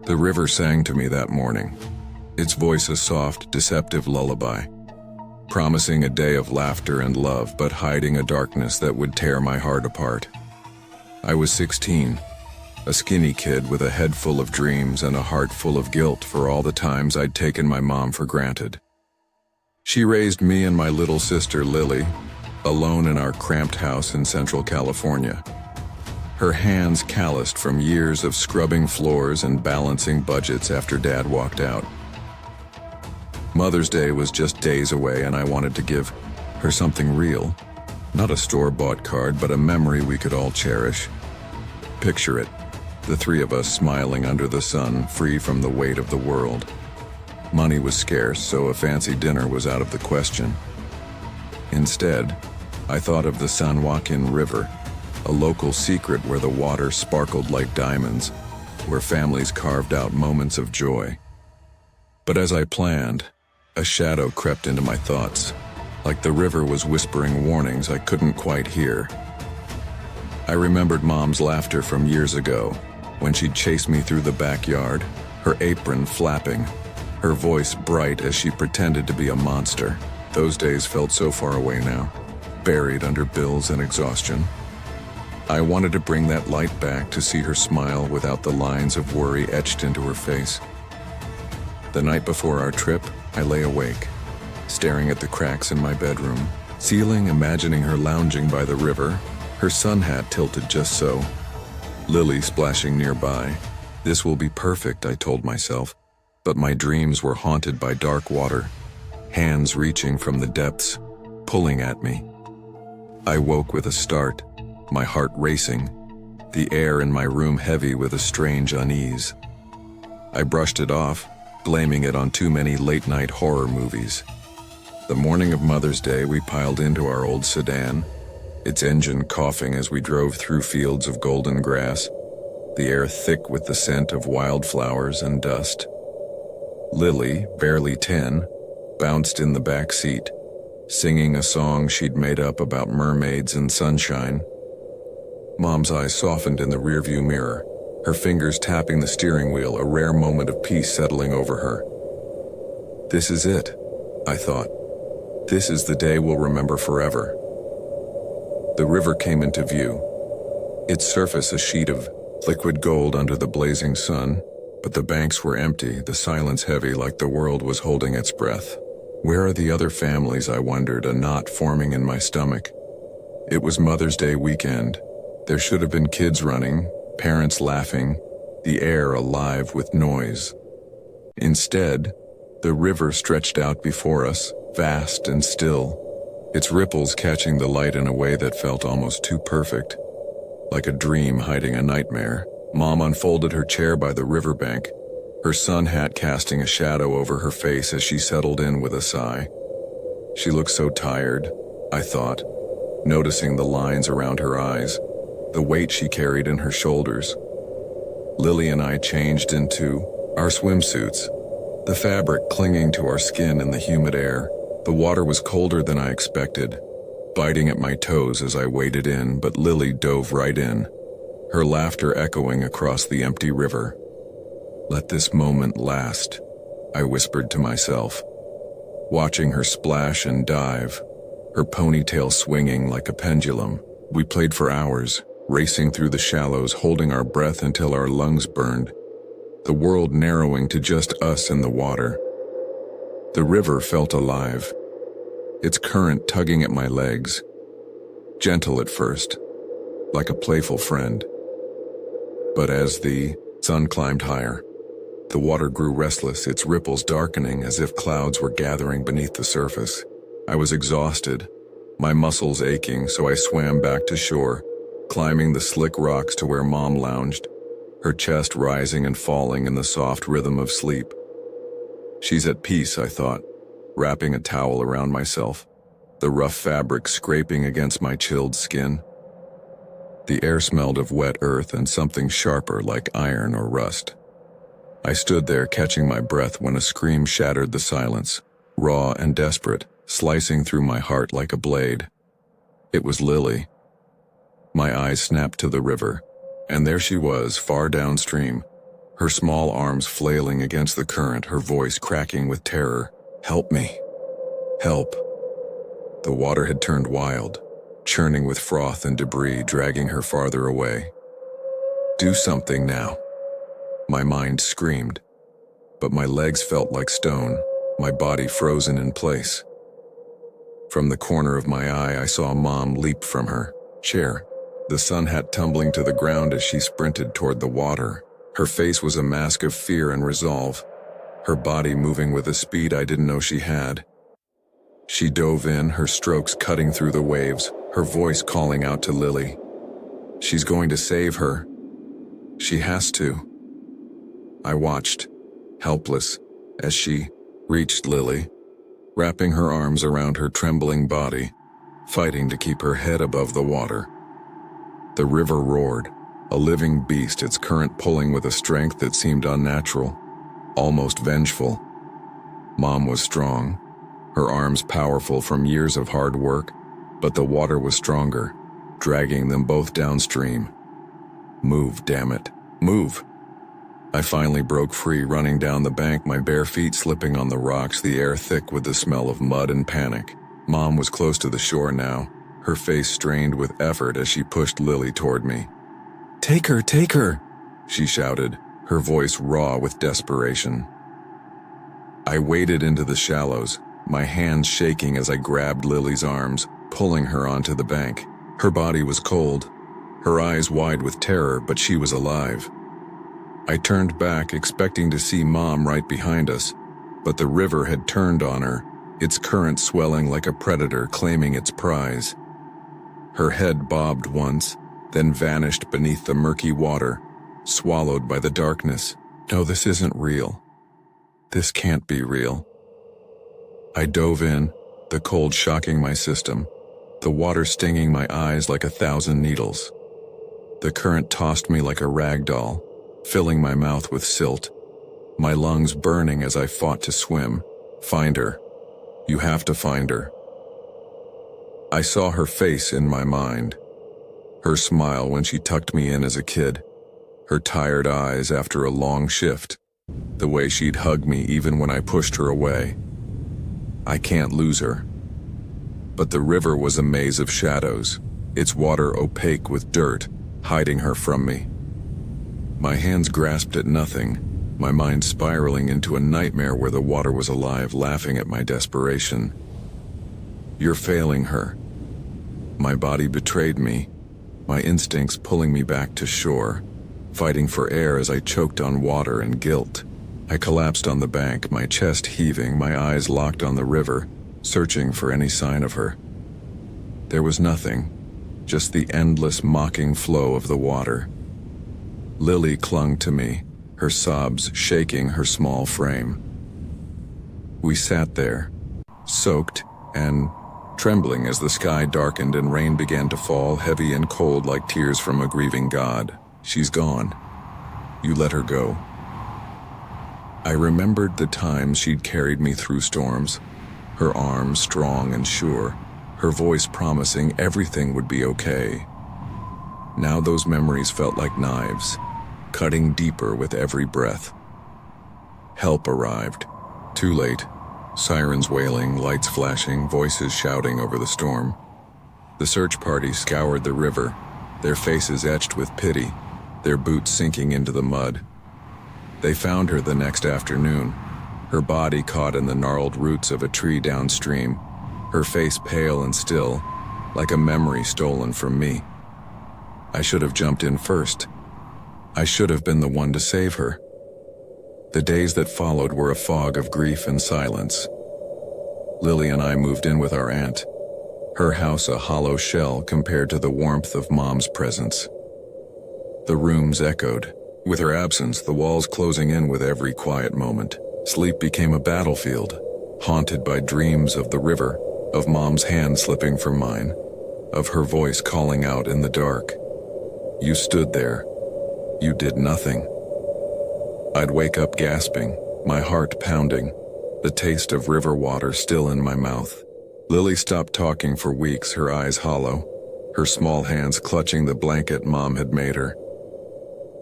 The river sang to me that morning, its voice a soft, deceptive lullaby, promising a day of laughter and love, but hiding a darkness that would tear my heart apart. I was 16, a skinny kid with a head full of dreams and a heart full of guilt for all the times I'd taken my mom for granted. She raised me and my little sister Lily, alone in our cramped house in Central California. Her hands calloused from years of scrubbing floors and balancing budgets after Dad walked out. Mother's Day was just days away, and I wanted to give her something real. Not a store-bought card, but a memory we could all cherish. Picture it, the three of us smiling under the sun, free from the weight of the world. Money was scarce, so a fancy dinner was out of the question. Instead, I thought of the San Joaquin River, a local secret where the water sparkled like diamonds, where families carved out moments of joy. But as I planned, a shadow crept into my thoughts, like the river was whispering warnings I couldn't quite hear. I remembered Mom's laughter from years ago, when she'd chase me through the backyard, her apron flapping, her voice bright as she pretended to be a monster. Those days felt so far away now, buried under bills and exhaustion. I wanted to bring that light back, to see her smile without the lines of worry etched into her face. The night before our trip, I lay awake, staring at the cracks in my bedroom ceiling, imagining her lounging by the river, her sun hat tilted just so, Lily splashing nearby. This will be perfect, I told myself, but my dreams were haunted by dark water, hands reaching from the depths, pulling at me. I woke with a start, my heart racing, the air in my room heavy with a strange unease. I brushed it off, blaming it on too many late-night horror movies. The morning of Mother's Day, we piled into our old sedan, its engine coughing as we drove through fields of golden grass, the air thick with the scent of wildflowers and dust. Lily, barely 10, bounced in the back seat, singing a song she'd made up about mermaids and sunshine. Mom's eyes softened in the rearview mirror, her fingers tapping the steering wheel, a rare moment of peace settling over her. This is it, I thought. This is the day we'll remember forever. The river came into view, its surface a sheet of liquid gold under the blazing sun, but the banks were empty, the silence heavy, like the world was holding its breath. Where are the other families, I wondered, a knot forming in my stomach. It was Mother's Day weekend. There should have been kids running, parents laughing, the air alive with noise. Instead, the river stretched out before us, vast and still, its ripples catching the light in a way that felt almost too perfect, like a dream hiding a nightmare. Mom unfolded her chair by the riverbank, her sun hat casting a shadow over her face as she settled in with a sigh. She looked so tired, I thought, noticing the lines around her eyes, the weight she carried in her shoulders. Lily and I changed into our swimsuits, the fabric clinging to our skin in the humid air. The water was colder than I expected, biting at my toes as I waded in, but Lily dove right in, her laughter echoing across the empty river. Let this moment last, I whispered to myself, watching her splash and dive, her ponytail swinging like a pendulum. We played for hours, racing through the shallows, holding our breath until our lungs burned, the world narrowing to just us and the water. The river felt alive, its current tugging at my legs, gentle at first, like a playful friend. But as the sun climbed higher, the water grew restless, its ripples darkening as if clouds were gathering beneath the surface. I was exhausted, my muscles aching, so I swam back to shore, climbing the slick rocks to where Mom lounged, her chest rising and falling in the soft rhythm of sleep. She's at peace, I thought, wrapping a towel around myself, the rough fabric scraping against my chilled skin. The air smelled of wet earth and something sharper like iron or rust. I stood there catching my breath when a scream shattered the silence, raw and desperate, slicing through my heart like a blade. It was Lily. My eyes snapped to the river, and there she was, far downstream, her small arms flailing against the current, her voice cracking with terror. "Help me. Help." The water had turned wild, churning with froth and debris, dragging her farther away. "Do something now," my mind screamed, but my legs felt like stone, my body frozen in place. From the corner of my eye, I saw Mom leap from her chair, the sun hat tumbling to the ground as she sprinted toward the water. Her face was a mask of fear and resolve, her body moving with a speed I didn't know she had. She dove in, her strokes cutting through the waves, her voice calling out to Lily. "She's going to save her. She has to." I watched, helpless, as she reached Lily, wrapping her arms around her trembling body, fighting to keep her head above the water. The river roared, a living beast, its current pulling with a strength that seemed unnatural, almost vengeful. Mom was strong, her arms powerful from years of hard work, but the water was stronger, dragging them both downstream. "Move, damn it, move." I finally broke free, running down the bank, my bare feet slipping on the rocks, the air thick with the smell of mud and panic. Mom was close to the shore now, her face strained with effort as she pushed Lily toward me. Take her," she shouted, her voice raw with desperation. I waded into the shallows, my hands shaking as I grabbed Lily's arms, pulling her onto the bank. Her body was cold, her eyes wide with terror, but she was alive. I turned back, expecting to see Mom right behind us, but the river had turned on her, its current swelling like a predator claiming its prize. Her head bobbed once, then vanished beneath the murky water, swallowed by the darkness. No, this isn't real. This can't be real. I dove in, the cold shocking my system, the water stinging my eyes like 1,000 needles. The current tossed me like a rag doll, filling my mouth with silt, my lungs burning as I fought to swim. Find her. You have to find her. I saw her face in my mind. Her smile when she tucked me in as a kid, her tired eyes after a long shift, the way she'd hug me even when I pushed her away. I can't lose her. But the river was a maze of shadows, its water opaque with dirt, hiding her from me. My hands grasped at nothing, my mind spiraling into a nightmare where the water was alive, laughing at my desperation. You're failing her. My body betrayed me, my instincts pulling me back to shore, fighting for air as I choked on water and guilt. I collapsed on the bank, my chest heaving, my eyes locked on the river, searching for any sign of her. There was nothing, just the endless mocking flow of the water. Lily clung to me, her sobs shaking her small frame. We sat there, soaked and trembling as the sky darkened and rain began to fall, heavy and cold like tears from a grieving God. She's gone. You let her go. I remembered the times she'd carried me through storms, her arms strong and sure, her voice promising everything would be okay. Now those memories felt like knives, cutting deeper with every breath. Help arrived. Too late. Sirens wailing, lights flashing, voices shouting over the storm. The search party scoured the river, their faces etched with pity, their boots sinking into the mud. They found her the next afternoon, her body caught in the gnarled roots of a tree downstream, her face pale and still, like a memory stolen from me. I should have jumped in first. I should have been the one to save her. The days that followed were a fog of grief and silence. Lily and I moved in with our aunt, her house a hollow shell compared to the warmth of Mom's presence. The rooms echoed. With her absence, the walls closing in with every quiet moment. Sleep became a battlefield, haunted by dreams of the river, of Mom's hand slipping from mine, of her voice calling out in the dark. You stood there. You did nothing. I'd wake up gasping, my heart pounding, the taste of river water still in my mouth. Lily stopped talking for weeks, her eyes hollow, her small hands clutching the blanket Mom had made her.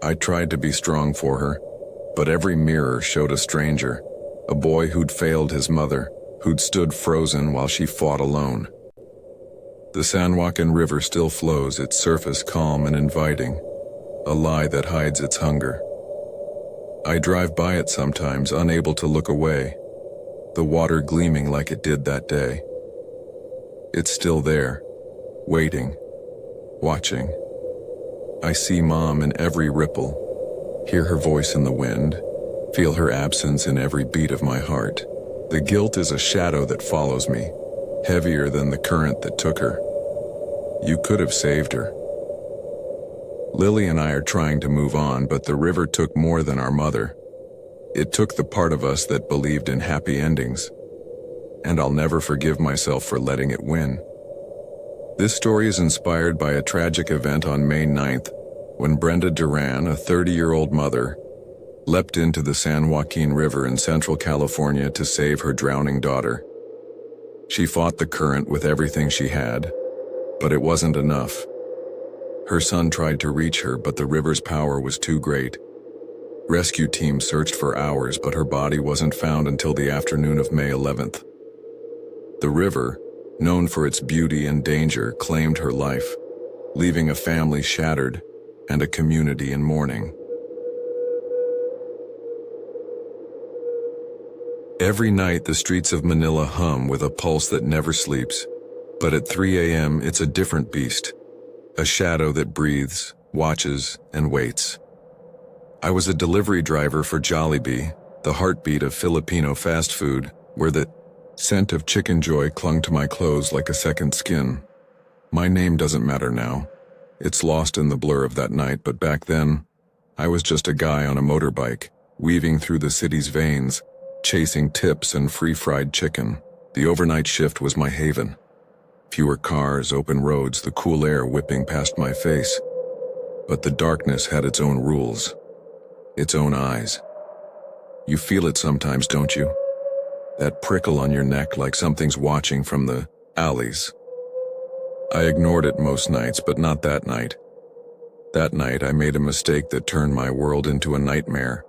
I tried to be strong for her, But every mirror showed a stranger, a boy who'd failed his mother, who'd stood frozen while she fought alone. The San Joaquin River still flows, its surface calm and inviting, a lie that hides its hunger. I drive by it sometimes, unable to look away, the water gleaming like it did that day. It's still there, waiting, watching. I see Mom in every ripple, hear her voice in the wind, feel her absence in every beat of my heart. The guilt is a shadow that follows me, heavier than the current that took her. You could have saved her. Lily and I are trying to move on, but the river took more than our mother. It took the part of us that believed in happy endings, and I'll never forgive myself for letting it win. This story is inspired by a tragic event on May 9th, when Brenda Duran, a 30-year-old mother, leapt into the San Joaquin River in Central California to save her drowning daughter. She fought the current with everything she had, but it wasn't enough. Her son tried to reach her, but the river's power was too great. Rescue teams searched for hours, but her body wasn't found until the afternoon of May 11th. The river, known for its beauty and danger, claimed her life, leaving a family shattered and a community in mourning. Every night, the streets of Manila hum with a pulse that never sleeps. But at 3 a.m., it's a different beast. A shadow that breathes, watches, and waits. I was a delivery driver for Jollibee, the heartbeat of Filipino fast food, where the scent of chicken joy clung to my clothes like a second skin. My name doesn't matter now. It's lost in the blur of that night, but back then, I was just a guy on a motorbike, weaving through the city's veins, chasing tips and free-fried chicken. The overnight shift was my haven. Fewer cars, open roads, the cool air whipping past my face. But the darkness had its own rules, its own eyes. You feel it sometimes, don't you? That prickle on your neck like something's watching from the alleys. I ignored it most nights, but not that night. That night, I made a mistake that turned my world into a nightmare.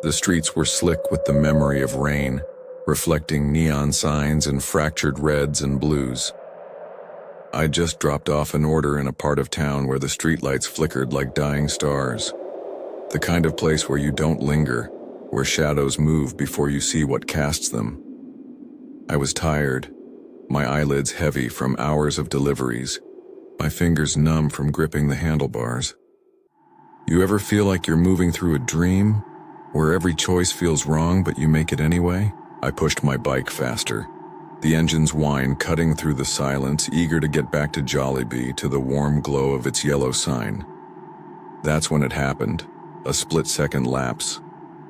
The streets were slick with the memory of rain, reflecting neon signs and fractured reds and blues. I just dropped off an order in a part of town where the streetlights flickered like dying stars. The kind of place where you don't linger, where shadows move before you see what casts them. I was tired, my eyelids heavy from hours of deliveries, my fingers numb from gripping the handlebars. You ever feel like you're moving through a dream, where every choice feels wrong but you make it anyway? I pushed my bike faster, the engine's whine cutting through the silence, eager to get back to Jollibee, to the warm glow of its yellow sign. That's when it happened, a split-second lapse,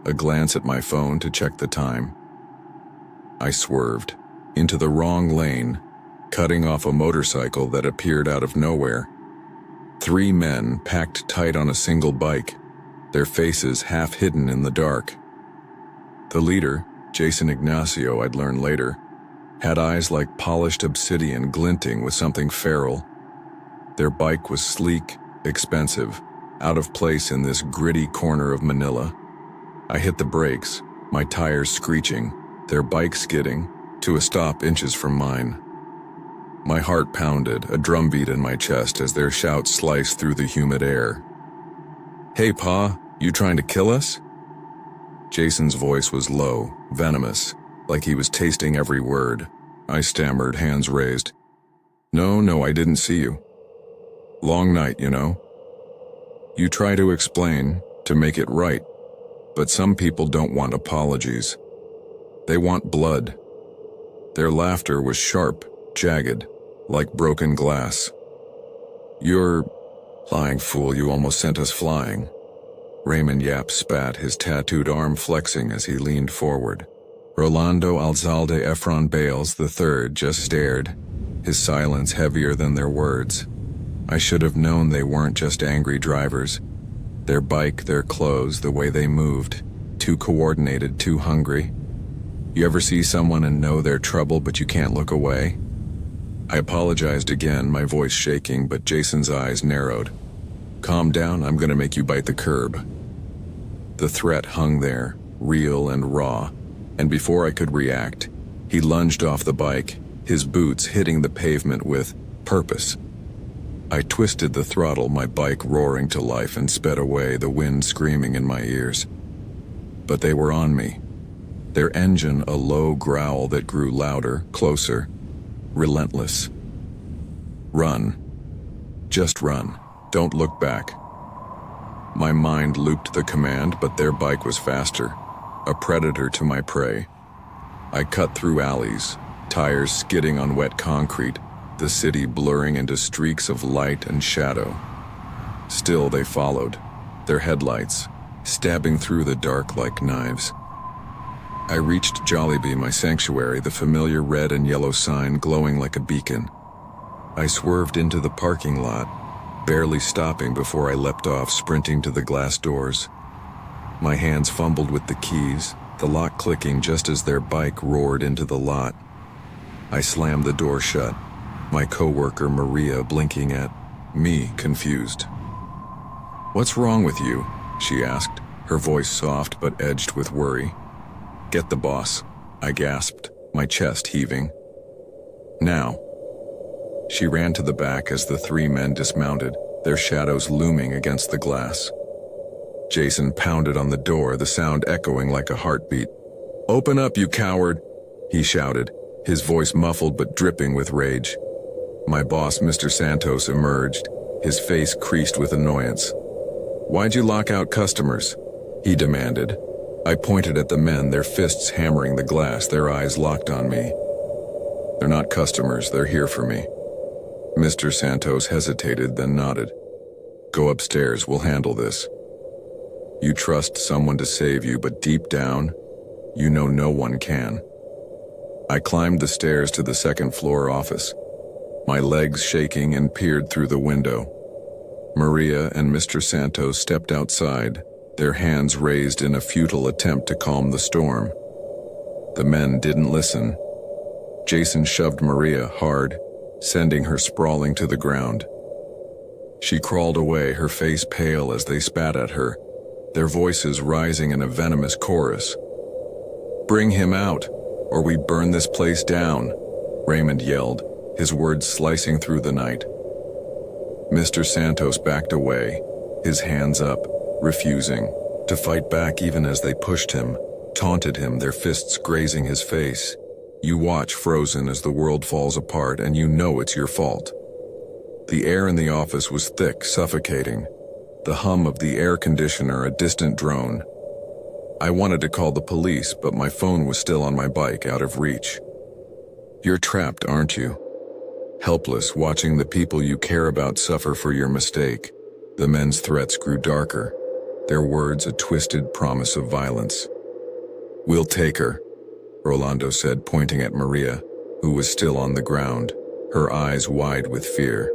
a glance at my phone to check the time. I swerved, into the wrong lane, cutting off a motorcycle that appeared out of nowhere. 3 men packed tight on a single bike, their faces half hidden in the dark. The leader, Jason Ignacio, I'd learn later, had eyes like polished obsidian glinting with something feral. Their bike was sleek, expensive, out of place in this gritty corner of Manila. I hit the brakes, my tires screeching, their bike skidding, to a stop inches from mine. My heart pounded, a drumbeat in my chest as their shouts sliced through the humid air. "Hey, Pa, you trying to kill us?" Jason's voice was low, venomous, like he was tasting every word. I stammered, hands raised. No, I didn't see you. Long night, you know. You try to explain, to make it right, but some people don't want apologies. They want blood. Their laughter was sharp, jagged, like broken glass. "You're lying, fool, you almost sent us flying." Raymond Yap spat, his tattooed arm flexing as he leaned forward. Rolando Alzalde Efron Bales III just stared, his silence heavier than their words. I should have known they weren't just angry drivers. Their bike, their clothes, the way they moved. Too coordinated, too hungry. You ever see someone and know they're trouble but you can't look away? I apologized again, my voice shaking, but Jason's eyes narrowed. "Calm down, I'm gonna make you bite the curb." The threat hung there, real and raw, and before I could react, he lunged off the bike, his boots hitting the pavement with purpose. I twisted the throttle, my bike roaring to life, and sped away, the wind screaming in my ears. But they were on me. Their engine a low growl that grew louder, closer, relentless. Run. Just run. Don't look back. My mind looped the command, but their bike was faster, a predator to my prey. I cut through alleys, tires skidding on wet concrete, the city blurring into streaks of light and shadow. Still they followed, their headlights stabbing through the dark like knives. I reached Jollibee, my sanctuary, the familiar red and yellow sign glowing like a beacon. I swerved into the parking lot, barely stopping before I leapt off, sprinting to the glass doors. My hands fumbled with the keys, the lock clicking just as their bike roared into the lot. I slammed the door shut, my coworker Maria blinking at me, confused. "What's wrong with you?" she asked, her voice soft but edged with worry. "Get the boss," I gasped, my chest heaving. "Now." She ran to the back as the three men dismounted, their shadows looming against the glass. Jason pounded on the door, the sound echoing like a heartbeat. "Open up, you coward," he shouted, his voice muffled but dripping with rage. My boss, Mr. Santos, emerged, his face creased with annoyance. "Why'd you lock out customers?" he demanded. I pointed at the men, their fists hammering the glass, their eyes locked on me. "They're not customers, they're here for me." Mr. Santos hesitated, then nodded. "Go upstairs, we'll handle this. You trust someone to save you, but deep down, you know no one can." I climbed the stairs to the second-floor office, my legs shaking, and peered through the window. Maria and Mr. Santos stepped outside, their hands raised in a futile attempt to calm the storm. The men didn't listen. Jason shoved Maria hard, sending her sprawling to the ground. She crawled away, her face pale as they spat at her, their voices rising in a venomous chorus. "Bring him out, or we burn this place down," Raymond yelled, his words slicing through the night. Mr. Santos backed away, his hands up, refusing to fight back even as they pushed him, taunted him, their fists grazing his face. You watch frozen as the world falls apart, and you know it's your fault. The air in the office was thick, suffocating. The hum of the air conditioner, a distant drone. I wanted to call the police, but my phone was still on my bike, out of reach. "You're trapped, aren't you? Helpless, watching the people you care about suffer for your mistake." The men's threats grew darker, their words a twisted promise of violence. "We'll take her," Rolando said, pointing at Maria, who was still on the ground, her eyes wide with fear.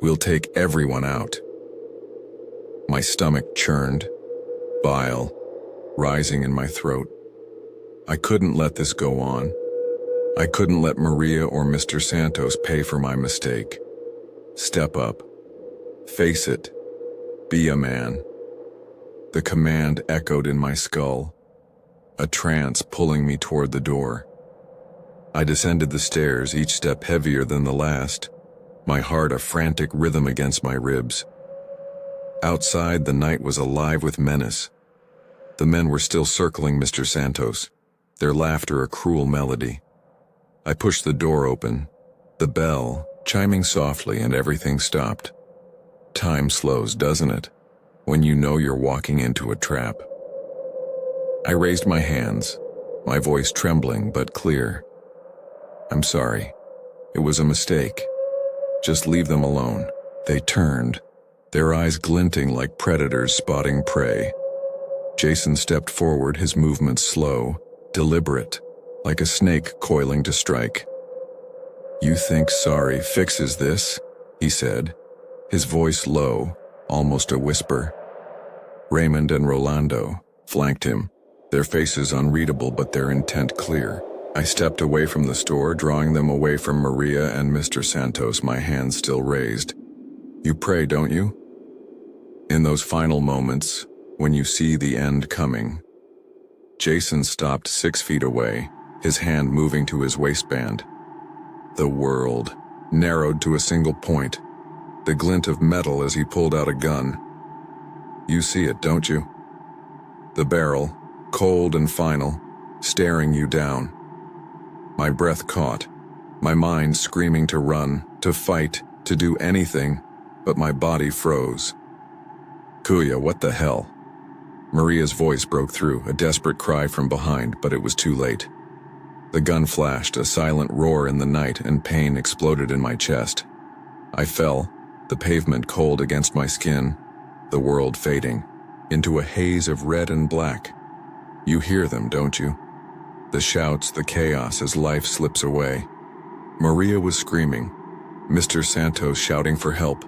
"We'll take everyone out." My stomach churned, bile rising in my throat. I couldn't let this go on. I couldn't let Maria or Mr. Santos pay for my mistake. Step up. Face it. Be a man. The command echoed in my skull, a trance pulling me toward the door. I descended the stairs, each step heavier than the last, my heart a frantic rhythm against my ribs. Outside, the night was alive with menace. The men were still circling Mr. Santos, their laughter a cruel melody. I pushed the door open, the bell chiming softly, and everything stopped. Time slows, doesn't it, when you know you're walking into a trap? I raised my hands, my voice trembling but clear. "I'm sorry. It was a mistake. Just leave them alone." They turned, their eyes glinting like predators spotting prey. Jason stepped forward, his movements slow, deliberate, like a snake coiling to strike. "You think sorry fixes this?" he said, his voice low, almost a whisper. Raymond and Rolando flanked him, their faces unreadable but their intent clear. I stepped away from the store, drawing them away from Maria and Mr. Santos, my hands still raised. "You pray, don't you?" In those final moments, when you see the end coming. Jason stopped 6 feet away, his hand moving to his waistband. The world narrowed to a single point, the glint of metal as he pulled out a gun. You see it, don't you? The barrel, cold and final, staring you down. My breath caught, my mind screaming to run, to fight, to do anything, but my body froze. Kuya, what the hell? Maria's voice broke through, a desperate cry from behind, but it was too late. The gun flashed, a silent roar in the night, and pain exploded in my chest. I fell, the pavement cold against my skin, the world fading, into a haze of red and black. You hear them, don't you? The shouts, the chaos as life slips away. Maria was screaming, Mr. Santos shouting for help,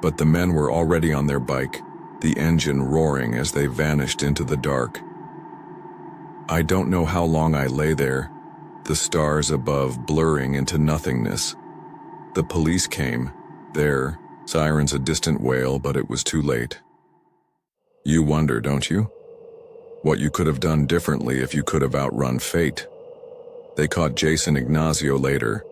but the men were already on their bike, the engine roaring as they vanished into the dark. I don't know how long I lay there, the stars above blurring into nothingness. The police came, there, sirens a distant wail, but it was too late. You wonder, don't you? What you could have done differently if you could have outrun fate. They caught Jason Ignacio later,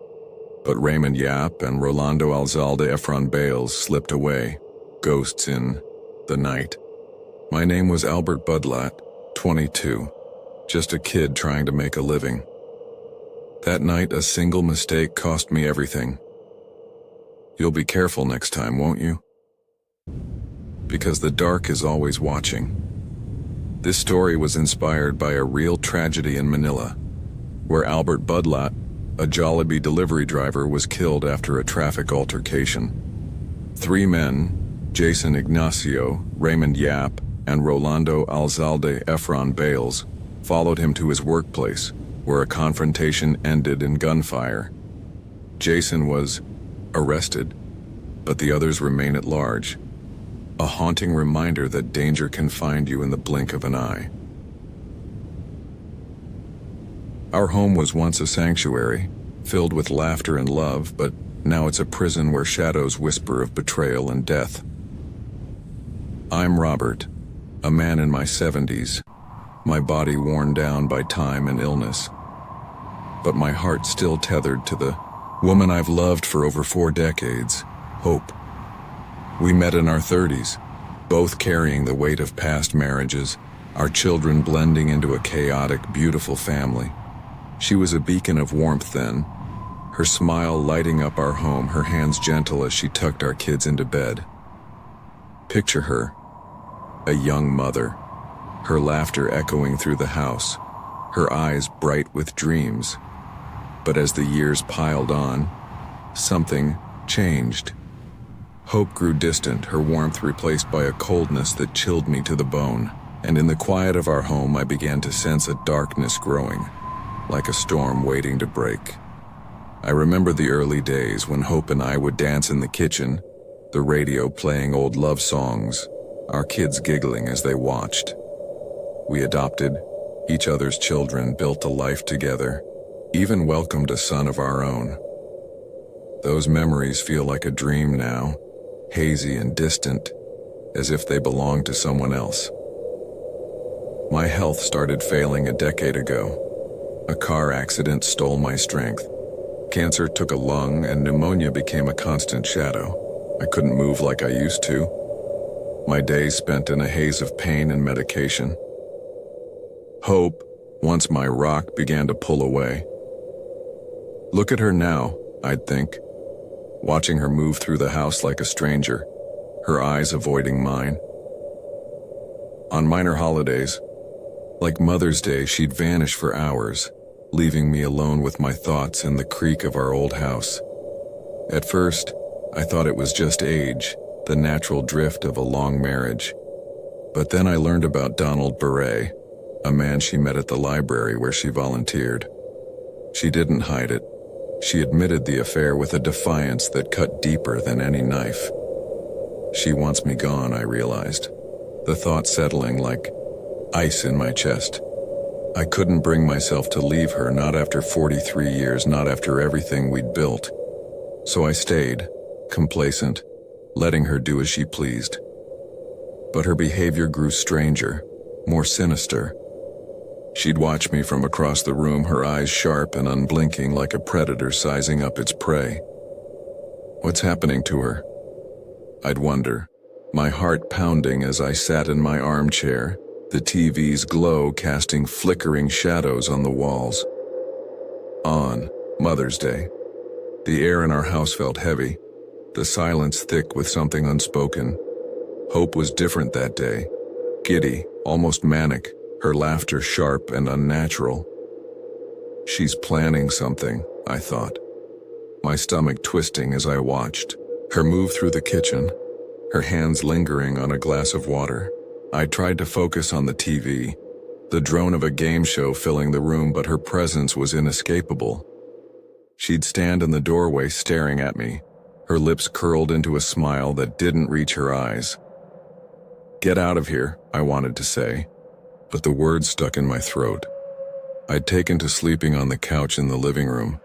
but Raymond Yap and Rolando Alzalde Efron Bales slipped away, ghosts in the night. My name was Albert Budlat, 22, just a kid trying to make a living. That night, a single mistake cost me everything. You'll be careful next time, won't you? Because the dark is always watching. This story was inspired by a real tragedy in Manila, where Albert Budlat, a Jollibee delivery driver, was killed after a traffic altercation. 3 men, Jason Ignacio, Raymond Yap, and Rolando Alzalde Efron Bales, followed him to his workplace, where a confrontation ended in gunfire. Jason was arrested, but the others remain at large. A haunting reminder that danger can find you in the blink of an eye. Our home was once a sanctuary, filled with laughter and love, but now it's a prison where shadows whisper of betrayal and death. I'm Robert, a man in my 70s, my body worn down by time and illness, but my heart still tethered to the woman I've loved for over 4 decades, Hope. We met in our 30s, both carrying the weight of past marriages, our children blending into a chaotic, beautiful family. She was a beacon of warmth then, her smile lighting up our home, her hands gentle as she tucked our kids into bed. Picture her, a young mother, her laughter echoing through the house, her eyes bright with dreams. But as the years piled on, something changed. Hope grew distant, her warmth replaced by a coldness that chilled me to the bone, and in the quiet of our home I began to sense a darkness growing, like a storm waiting to break. I remember the early days when Hope and I would dance in the kitchen, the radio playing old love songs, our kids giggling as they watched. We adopted each other's children, built a life together, even welcomed a son of our own. Those memories feel like a dream now, hazy and distant, as if they belonged to someone else. My health started failing a decade ago. A car accident stole my strength. Cancer took a lung, and pneumonia became a constant shadow. I couldn't move like I used to. My days spent in a haze of pain and medication. Hope, once my rock, began to pull away. Look at her now, I'd think, watching her move through the house like a stranger, her eyes avoiding mine. On minor holidays, like Mother's Day, she'd vanish for hours, leaving me alone with my thoughts and the creak of our old house. At first, I thought it was just age, the natural drift of a long marriage. But then I learned about Donald Beret, a man she met at the library where she volunteered. She didn't hide it. She admitted the affair with a defiance that cut deeper than any knife. She wants me gone, I realized, the thought settling like ice in my chest. I couldn't bring myself to leave her, not after 43 years, not after everything we'd built. So I stayed, complacent, letting her do as she pleased. but her behavior grew stranger, more sinister. She'd watch me from across the room, her eyes sharp and unblinking like a predator sizing up its prey. What's happening to her? I'd wonder, my heart pounding as I sat in my armchair, the TV's glow casting flickering shadows on the walls. On Mother's Day, the air in our house felt heavy, the silence thick with something unspoken. Hope was different that day, giddy, almost manic, her laughter sharp and unnatural. She's planning something, I thought, my stomach twisting as I watched her move through the kitchen, her hands lingering on a glass of water. I tried to focus on the TV, the drone of a game show filling the room, but her presence was inescapable. She'd stand in the doorway staring at me, her lips curled into a smile that didn't reach her eyes. Get out of here, I wanted to say, but the words stuck in my throat. I'd taken to sleeping on the couch in the living room,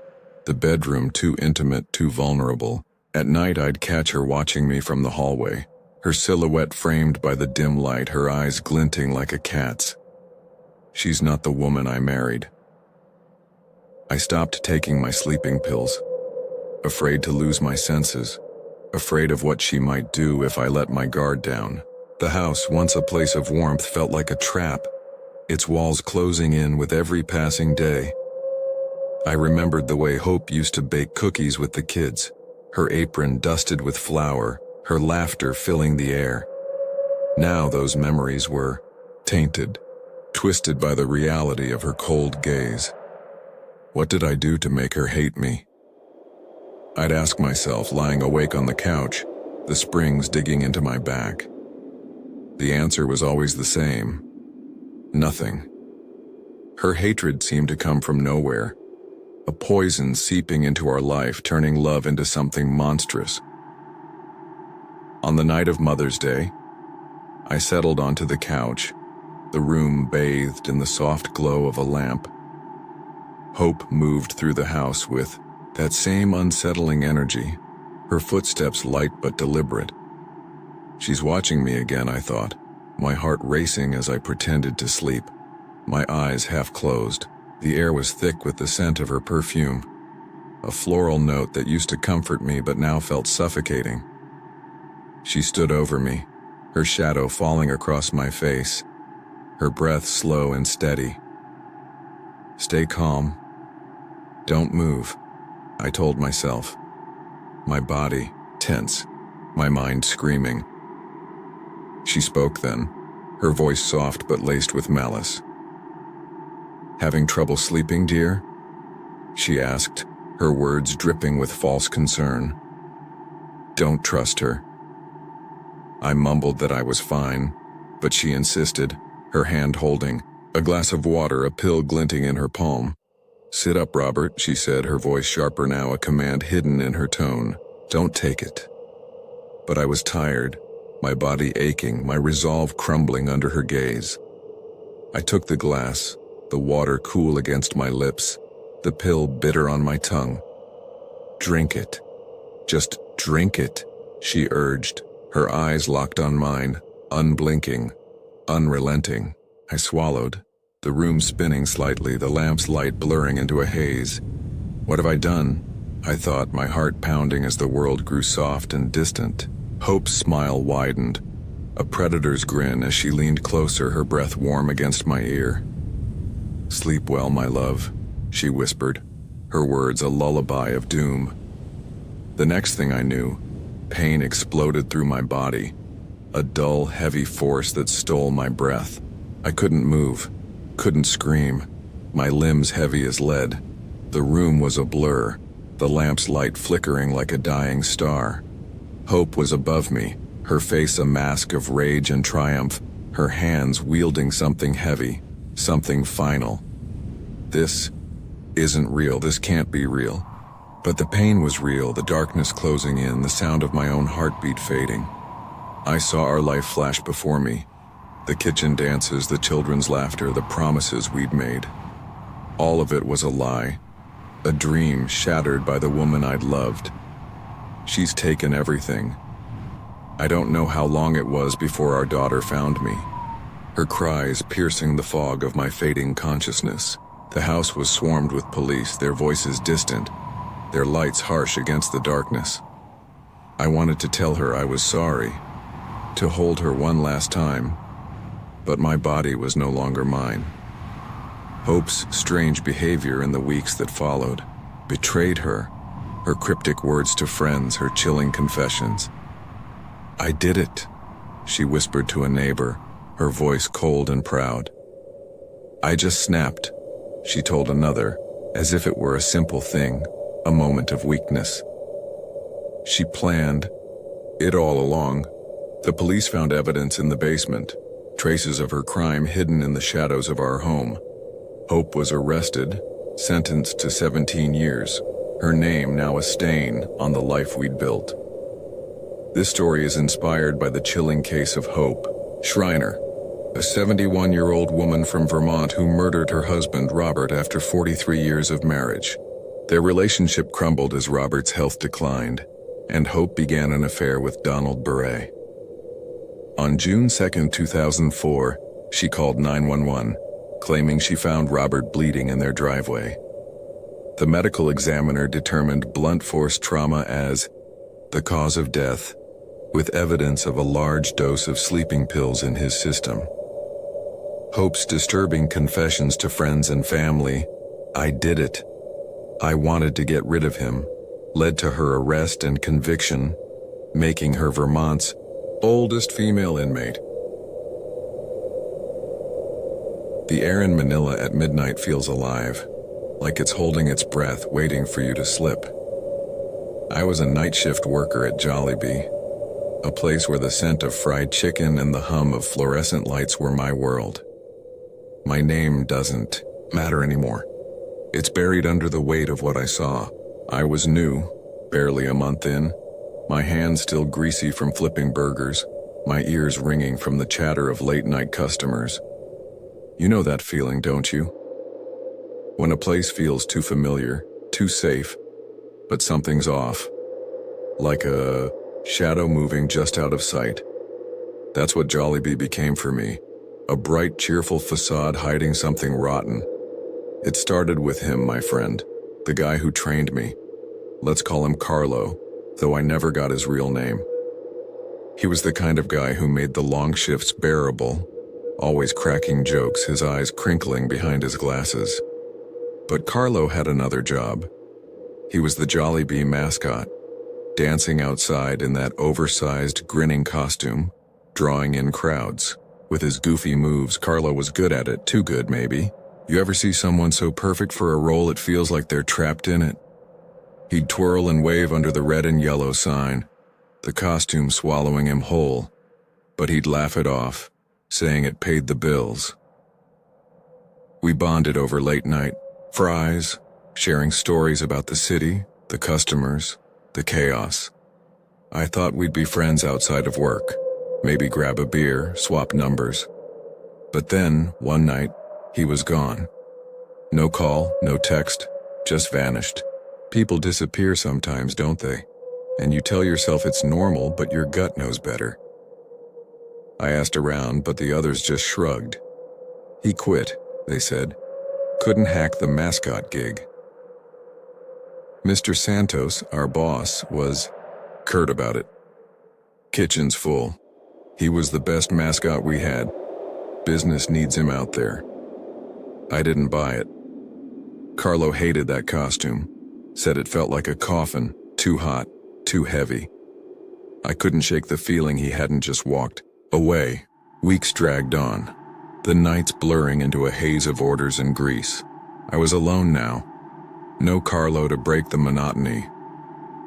the bedroom too intimate, too vulnerable. At night I'd catch her watching me from the hallway, her silhouette framed by the dim light, her eyes glinting like a cat's. She's not the woman I married. I stopped taking my sleeping pills, afraid to lose my senses, afraid of what she might do if I let my guard down. The house, once a place of warmth, felt like a trap, its walls closing in with every passing day. I remembered the way Hope used to bake cookies with the kids, her apron dusted with flour, her laughter filling the air. Now those memories were tainted, twisted by the reality of her cold gaze. What did I do to make her hate me? I'd ask myself, lying awake on the couch, the springs digging into my back. The answer was always the same. Nothing. Her hatred seemed to come from nowhere, a poison seeping into our life, turning love into something monstrous. On the night of Mother's Day, I settled onto the couch, the room bathed in the soft glow of a lamp. Hope moved through the house with that same unsettling energy, her footsteps light but deliberate. She's watching me again, I thought, my heart racing as I pretended to sleep, my eyes half closed. The air was thick with the scent of her perfume, a floral note that used to comfort me but now felt suffocating. She stood over me, her shadow falling across my face, her breath slow and steady. Stay calm. Don't move, I told myself, my body tense, my mind screaming. She spoke then, her voice soft but laced with malice. Having trouble sleeping, dear? She asked, her words dripping with false concern. Don't trust her. I mumbled that I was fine, but she insisted, her hand holding a glass of water, a pill glinting in her palm. Sit up, Robert, she said, her voice sharper now, a command hidden in her tone. Don't take it. But I was tired, my body aching, my resolve crumbling under her gaze. I took the glass, the water cool against my lips, the pill bitter on my tongue. Drink it. Just drink it, she urged, her eyes locked on mine, unblinking, unrelenting. I swallowed, the room spinning slightly, the lamp's light blurring into a haze. What have I done? I thought, my heart pounding as the world grew soft and distant. Hope's smile widened, a predator's grin as she leaned closer, her breath warm against my ear. Sleep well, my love, she whispered, her words a lullaby of doom. The next thing I knew, pain exploded through my body, a dull, heavy force that stole my breath. I couldn't move, couldn't scream, my limbs heavy as lead. The room was a blur, the lamp's light flickering like a dying star. Hope was above me, her face a mask of rage and triumph, her hands wielding something heavy, something final. This isn't real, this can't be real. But the pain was real, the darkness closing in, the sound of my own heartbeat fading. I saw our life flash before me, the kitchen dances, the children's laughter, the promises we'd made. All of it was a lie, a dream shattered by the woman I'd loved. She's taken everything. I don't know how long it was before our daughter found me, her cries piercing the fog of my fading consciousness. The house was swarmed with police, their voices distant, their lights harsh against the darkness. I wanted to tell her I was sorry, to hold her one last time, but my body was no longer mine. Hope's strange behavior in the weeks that followed betrayed her cryptic words to friends, her chilling confessions. "I did it," she whispered to a neighbor, her voice cold and proud. "I just snapped," she told another, as if it were a simple thing, a moment of weakness. She planned it all along. The police found evidence in the basement, traces of her crime hidden in the shadows of our home. Hope was arrested, sentenced to 17 years, her name now a stain on the life we'd built. This story is inspired by the chilling case of Hope Schreiner, a 71-year-old woman from Vermont who murdered her husband, Robert, after 43 years of marriage. Their relationship crumbled as Robert's health declined, and Hope began an affair with Donald Beret. On June 2, 2004, she called 911, claiming she found Robert bleeding in their driveway. The medical examiner determined blunt force trauma as the cause of death, with evidence of a large dose of sleeping pills in his system. Hope's disturbing confessions to friends and family, "I did it, I wanted to get rid of him," led to her arrest and conviction, making her Vermont's oldest female inmate. The air in Manila at midnight feels alive, like it's holding its breath, waiting for you to slip. I was a night shift worker at Jollibee, a place where the scent of fried chicken and the hum of fluorescent lights were my world. My name doesn't matter anymore. It's buried under the weight of what I saw. I was new, barely a month in, my hands still greasy from flipping burgers, my ears ringing from the chatter of late-night customers. You know that feeling, don't you? When a place feels too familiar, too safe, but something's off, like a shadow moving just out of sight. That's what Jollibee became for me, a bright, cheerful facade hiding something rotten. It started with him, my friend, the guy who trained me. Let's call him Carlo, though I never got his real name. He was the kind of guy who made the long shifts bearable, always cracking jokes, his eyes crinkling behind his glasses. But Carlo had another job. He was the Jollibee mascot, dancing outside in that oversized, grinning costume, drawing in crowds. With his goofy moves, Carlo was good at it, too good maybe. You ever see someone so perfect for a role it feels like they're trapped in it? He'd twirl and wave under the red and yellow sign, the costume swallowing him whole, but he'd laugh it off, saying it paid the bills. We bonded over late night fries, sharing stories about the city, the customers, the chaos. I thought we'd be friends outside of work, maybe grab a beer, swap numbers. But then, one night, he was gone. No call, no text, just vanished. People disappear sometimes, don't they? And you tell yourself it's normal, but your gut knows better. I asked around, but the others just shrugged. He quit, they said. Couldn't hack the mascot gig. Mr. Santos, our boss, was curt about it. Kitchen's full. He was the best mascot we had. Business needs him out there. I didn't buy it. Carlo hated that costume, said it felt like a coffin, too hot, too heavy. I couldn't shake the feeling he hadn't just walked away. Weeks dragged on, the nights blurring into a haze of orders and grease. I was alone now. No Carlo to break the monotony.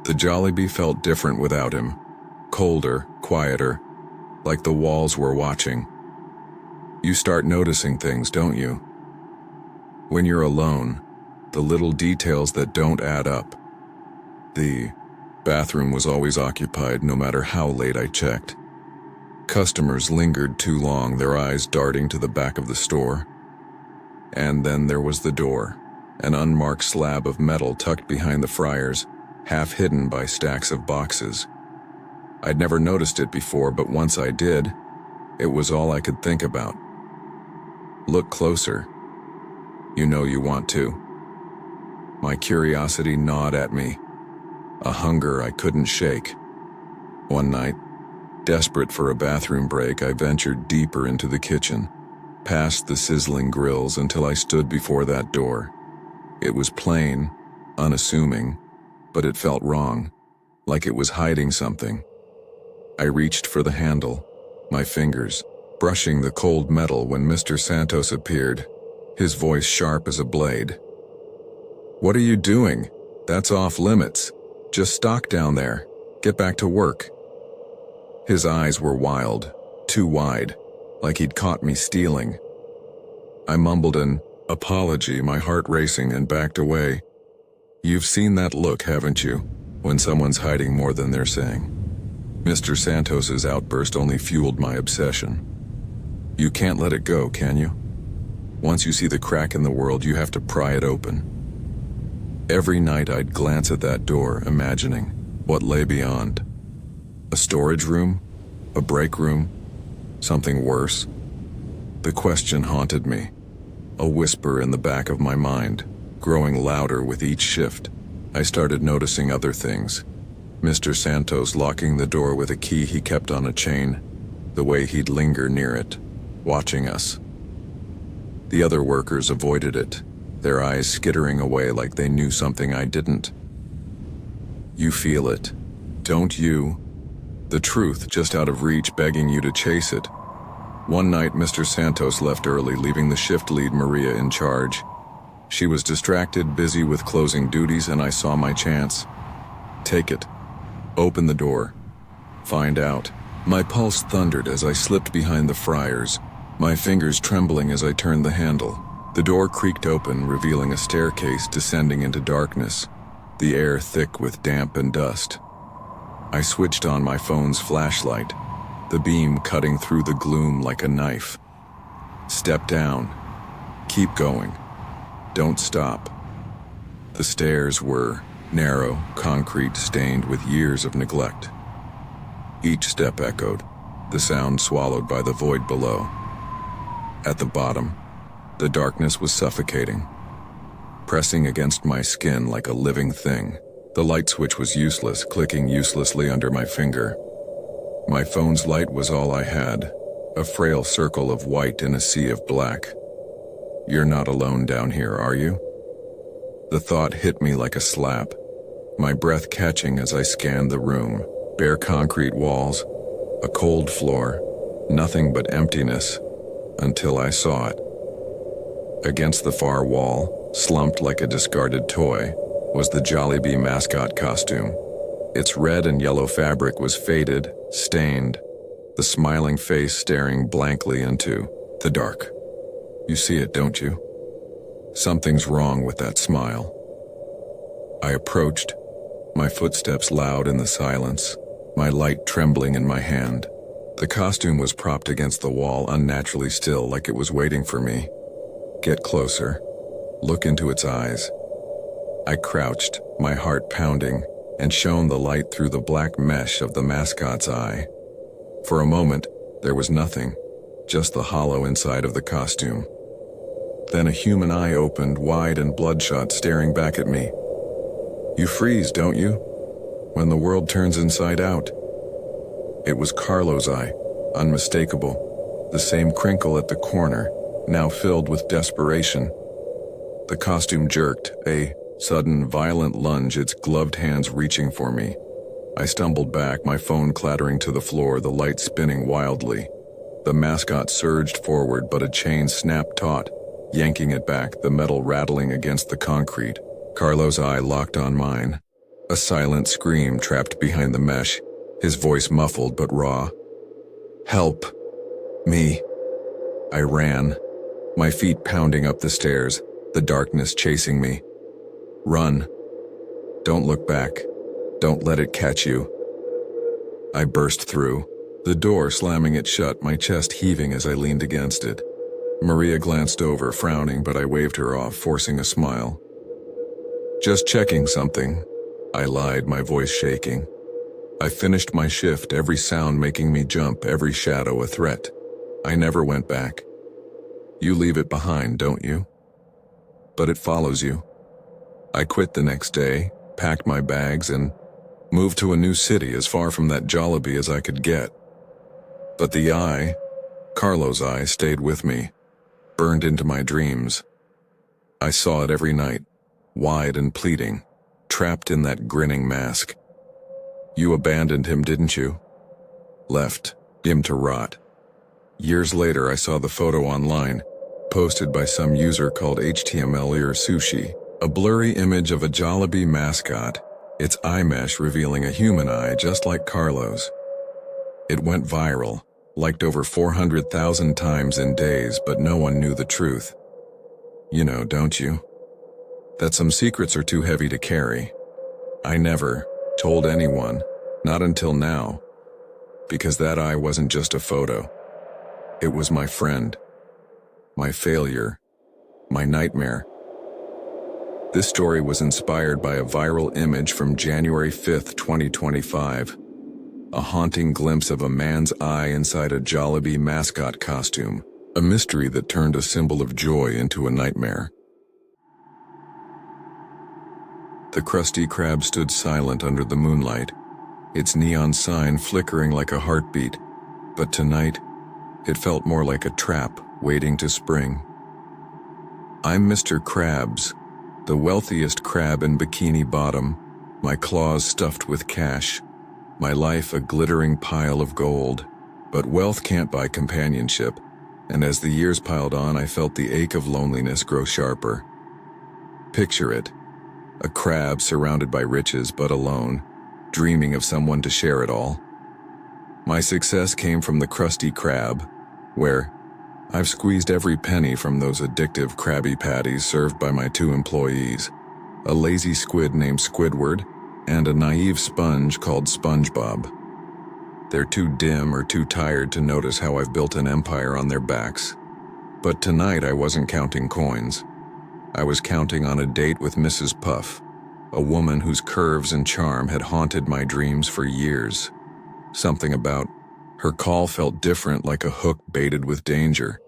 The Jollibee felt different without him. Colder, quieter, like the walls were watching. You start noticing things, don't you? When you're alone, the little details that don't add up. The bathroom was always occupied no matter how late I checked. Customers lingered too long, their eyes darting to the back of the store. And then there was the door, an unmarked slab of metal tucked behind the fryers, half hidden by stacks of boxes. I'd never noticed it before, but once I did, it was all I could think about. Look closer. You know you want to. My curiosity gnawed at me, a hunger I couldn't shake. One night, desperate for a bathroom break, I ventured deeper into the kitchen, past the sizzling grills until I stood before that door. It was plain, unassuming, but it felt wrong, like it was hiding something. I reached for the handle, my fingers brushing the cold metal when Mr. Santos appeared, his voice sharp as a blade. "What are you doing? That's off limits. Just stock down there. Get back to work." His eyes were wild, too wide, like he'd caught me stealing. I mumbled an apology, my heart racing, and backed away. You've seen that look, haven't you, when someone's hiding more than they're saying? Mr. Santos's outburst only fueled my obsession. You can't let it go, can you? Once you see the crack in the world, you have to pry it open. Every night I'd glance at that door, imagining what lay beyond. A storage room? A break room? Something worse? The question haunted me, a whisper in the back of my mind, growing louder with each shift. I started noticing other things. Mr. Santos locking the door with a key he kept on a chain, the way he'd linger near it, watching us. The other workers avoided it, their eyes skittering away like they knew something I didn't. You feel it, don't you? The truth just out of reach, begging you to chase it. One night, Mr. Santos left early, leaving the shift lead Maria in charge. She was distracted, busy with closing duties, and I saw my chance. Take it. Open the door. Find out. My pulse thundered as I slipped behind the fryers, my fingers trembling as I turned the handle. The door creaked open, revealing a staircase descending into darkness, the air thick with damp and dust. I switched on my phone's flashlight, the beam cutting through the gloom like a knife. Step down. Keep going. Don't stop. The stairs were narrow, concrete stained with years of neglect. Each step echoed, the sound swallowed by the void below. At the bottom, the darkness was suffocating, pressing against my skin like a living thing. The light switch was useless, clicking uselessly under my finger. My phone's light was all I had, a frail circle of white in a sea of black. You're not alone down here, are you? The thought hit me like a slap, my breath catching as I scanned the room. Bare concrete walls, a cold floor, nothing but emptiness, until I saw it. Against the far wall, slumped like a discarded toy, was the Jollibee mascot costume. Its red and yellow fabric was faded, stained, the smiling face staring blankly into the dark. You see it, don't you? Something's wrong with that smile. I approached, my footsteps loud in the silence, my light trembling in my hand. The costume was propped against the wall, unnaturally still, like it was waiting for me. Get closer. Look into its eyes. I crouched, my heart pounding, and shone the light through the black mesh of the mascot's eye. For a moment, there was nothing, just the hollow inside of the costume. Then a human eye opened, wide and bloodshot, staring back at me. You freeze, don't you? When the world turns inside out. It was Carlo's eye, unmistakable, the same crinkle at the corner, now filled with desperation. The costume jerked, a sudden, violent lunge, its gloved hands reaching for me. I stumbled back, my phone clattering to the floor, the light spinning wildly. The mascot surged forward, but a chain snapped taut, yanking it back, the metal rattling against the concrete. Carlo's eye locked on mine. A silent scream trapped behind the mesh, his voice muffled but raw. Help! Me! I ran, my feet pounding up the stairs, the darkness chasing me. Run. Don't look back. Don't let it catch you. I burst through, the door slamming it shut, my chest heaving as I leaned against it. Maria glanced over, frowning, but I waved her off, forcing a smile. Just checking something, I lied, my voice shaking. I finished my shift, every sound making me jump, every shadow a threat. I never went back. You leave it behind, don't you? But it follows you. I quit the next day, packed my bags, and moved to a new city as far from that Jollibee as I could get. But the eye, Carlo's eye, stayed with me, burned into my dreams. I saw it every night, wide and pleading, trapped in that grinning mask. You abandoned him, didn't you? Left him to rot. Years later, I saw the photo online, posted by some user called HTML or Sushi, a blurry image of a Jollibee mascot, its eye mesh revealing a human eye just like Carlo's. It went viral, liked over 400,000 times in days, but no one knew the truth. You know, don't you? That some secrets are too heavy to carry. I never told anyone, not until now, because that eye wasn't just a photo. It was my friend, my failure, my nightmare. This story was inspired by a viral image from January 5th, 2025, a haunting glimpse of a man's eye inside a Jollibee mascot costume, a mystery that turned a symbol of joy into a nightmare. The Krusty Krab stood silent under the moonlight, its neon sign flickering like a heartbeat, but tonight, it felt more like a trap waiting to spring. I'm Mr. Krabs, the wealthiest crab in Bikini Bottom, my claws stuffed with cash, my life a glittering pile of gold. But wealth can't buy companionship, and as the years piled on, I felt the ache of loneliness grow sharper. Picture it, a crab surrounded by riches but alone, dreaming of someone to share it all. My success came from the Krusty Krab, where I've squeezed every penny from those addictive Krabby Patties served by my 2 employees, a lazy squid named Squidward and a naive sponge called SpongeBob. They're too dim or too tired to notice how I've built an empire on their backs. But tonight I wasn't counting coins. I was counting on a date with Mrs. Puff, a woman whose curves and charm had haunted my dreams for years. Something about her call felt different, like a hook baited with danger.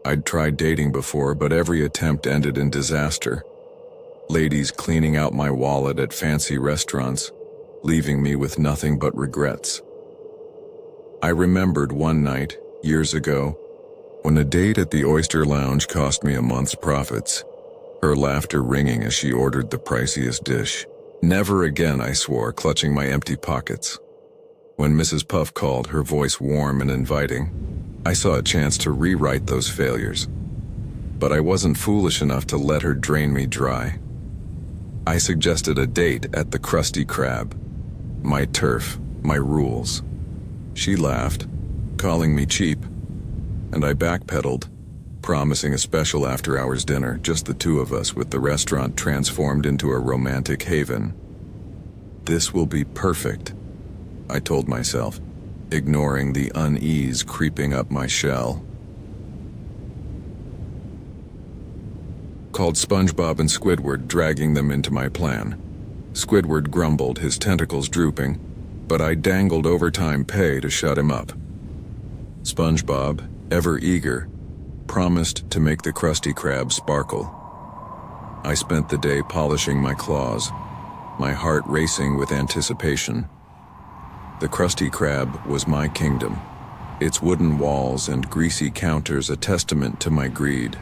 I'd tried dating before, but every attempt ended in disaster. Ladies cleaning out my wallet at fancy restaurants, leaving me with nothing but regrets. I remembered one night, years ago, when a date at the Oyster Lounge cost me a month's profits, her laughter ringing as she ordered the priciest dish. Never again, I swore, clutching my empty pockets. When Mrs. Puff called, her voice warm and inviting, I saw a chance to rewrite those failures. But I wasn't foolish enough to let her drain me dry. I suggested a date at the Krusty Krab. My turf, my rules. She laughed, calling me cheap, and I backpedaled, promising a special after-hours dinner, just the 2 of us, with the restaurant transformed into a romantic haven. This will be perfect, I told myself, ignoring the unease creeping up my shell. Called SpongeBob and Squidward, dragging them into my plan. Squidward grumbled, his tentacles drooping, but I dangled overtime pay to shut him up. SpongeBob, ever eager, promised to make the Krusty Krab sparkle. I spent the day polishing my claws, my heart racing with anticipation. The Krusty Krab was my kingdom, its wooden walls and greasy counters a testament to my greed.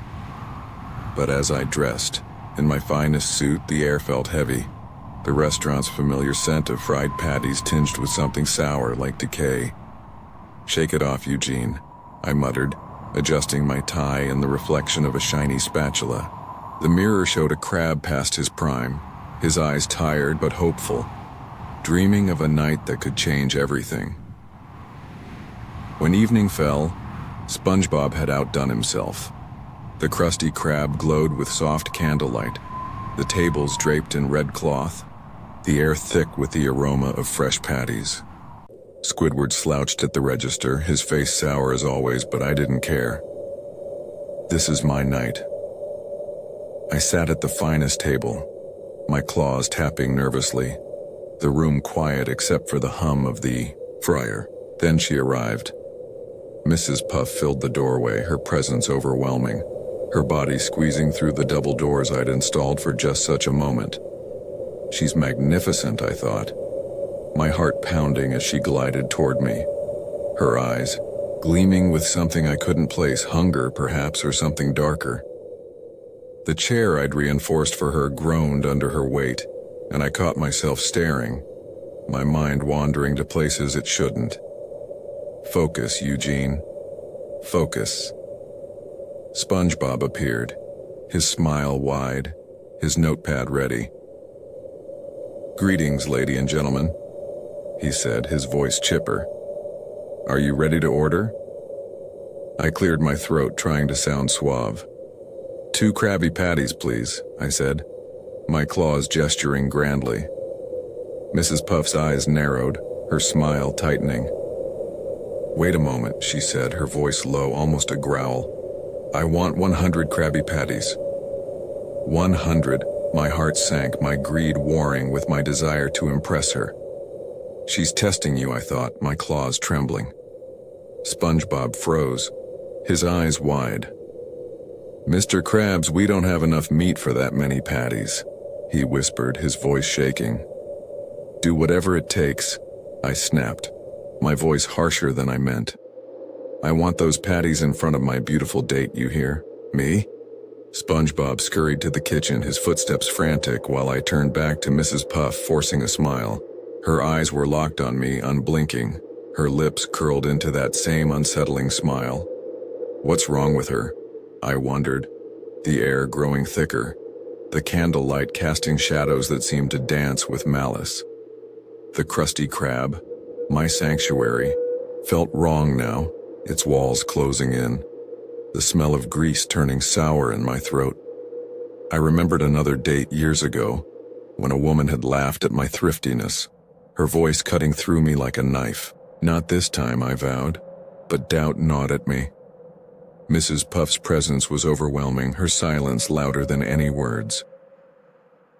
But as I dressed, in my finest suit, the air felt heavy, the restaurant's familiar scent of fried patties tinged with something sour like decay. "Shake it off, Eugene," I muttered, adjusting my tie in the reflection of a shiny spatula. The mirror showed a crab past his prime, his eyes tired but hopeful, dreaming of a night that could change everything. When evening fell, SpongeBob had outdone himself. The Krusty Krab glowed with soft candlelight, the tables draped in red cloth, the air thick with the aroma of fresh patties. Squidward slouched at the register, his face sour as always, but I didn't care. This is my night. I sat at the finest table, my claws tapping nervously, the room quiet except for the hum of the fryer. Then she arrived. Mrs. Puff filled the doorway, her presence overwhelming, her body squeezing through the double doors I'd installed for just such a moment. She's magnificent, I thought, my heart pounding as she glided toward me, her eyes gleaming with something I couldn't place, hunger perhaps, or something darker. The chair I'd reinforced for her groaned under her weight, and I caught myself staring, my mind wandering to places it shouldn't. Focus, Eugene. Focus. SpongeBob appeared, his smile wide, his notepad ready. "Greetings, lady and gentlemen," he said, his voice chipper. "Are you ready to order?" I cleared my throat, trying to sound suave. "2 Krabby Patties, please," I said, my claws gesturing grandly. Mrs. Puff's eyes narrowed, her smile tightening. "Wait a moment," she said, her voice low, almost a growl. "I want 100 Krabby Patties." 100. My heart sank, my greed warring with my desire to impress her. She's testing you, I thought, my claws trembling. SpongeBob froze, his eyes wide. "Mr. Krabs, we don't have enough meat for that many patties," he whispered, his voice shaking. "Do whatever it takes," I snapped, my voice harsher than I meant. "I want those patties in front of my beautiful date, you hear? Me?" SpongeBob scurried to the kitchen, his footsteps frantic, while I turned back to Mrs. Puff, forcing a smile. Her eyes were locked on me, unblinking, her lips curled into that same unsettling smile. What's wrong with her? I wondered, the air growing thicker, the candlelight casting shadows that seemed to dance with malice. The Krusty Krab, my sanctuary, felt wrong now, its walls closing in, the smell of grease turning sour in my throat. I remembered another date years ago, when a woman had laughed at my thriftiness, her voice cutting through me like a knife. Not this time, I vowed, but doubt gnawed at me. Mrs. Puff's presence was overwhelming, her silence louder than any words.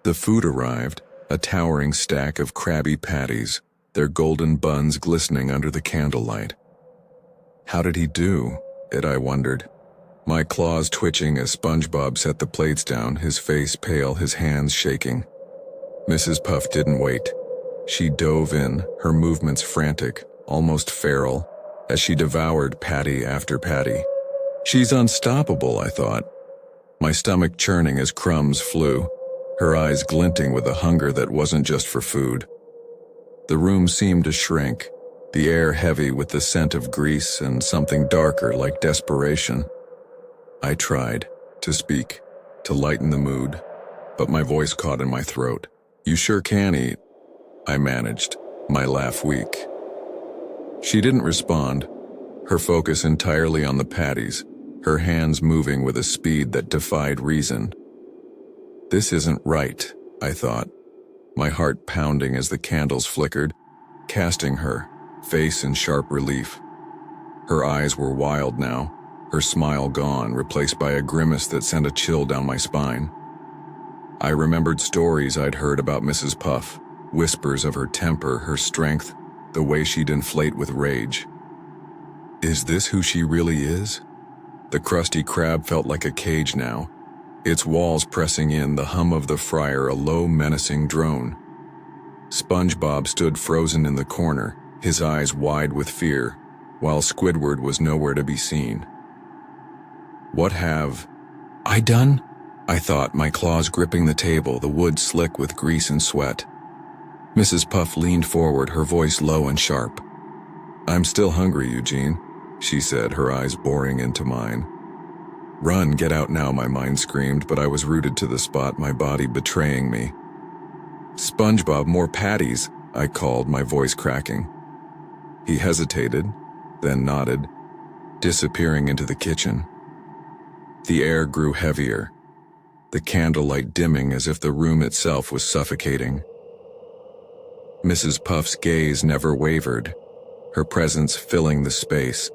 The food arrived, a towering stack of Krabby Patties, their golden buns glistening under the candlelight. How did he do it, I wondered, my claws twitching as SpongeBob set the plates down, his face pale, his hands shaking. Mrs. Puff didn't wait. She dove in, her movements frantic, almost feral, as she devoured patty after patty. She's unstoppable, I thought, my stomach churning as crumbs flew, her eyes glinting with a hunger that wasn't just for food. The room seemed to shrink, the air heavy with the scent of grease and something darker like desperation. I tried to speak, to lighten the mood, but my voice caught in my throat. "You sure can eat," I managed, my laugh weak. She didn't respond, her focus entirely on the patties, her hands moving with a speed that defied reason. This isn't right, I thought, my heart pounding as the candles flickered, casting her face in sharp relief. Her eyes were wild now, her smile gone, replaced by a grimace that sent a chill down my spine. I remembered stories I'd heard about Mrs. Puff, whispers of her temper, her strength, the way she'd inflate with rage. Is this who she really is? The Krusty Krab felt like a cage now, its walls pressing in, the hum of the fryer a low, menacing drone. SpongeBob stood frozen in the corner, his eyes wide with fear, while Squidward was nowhere to be seen. What have I done? I thought, my claws gripping the table, the wood slick with grease and sweat. Mrs. Puff leaned forward, her voice low and sharp. "I'm still hungry, Eugene," she said, her eyes boring into mine. "Run, get out now," my mind screamed, but I was rooted to the spot, my body betraying me. "SpongeBob, more patties," I called, my voice cracking. He hesitated, then nodded, disappearing into the kitchen. The air grew heavier, the candlelight dimming as if the room itself was suffocating. Mrs. Puff's gaze never wavered, her presence filling the space,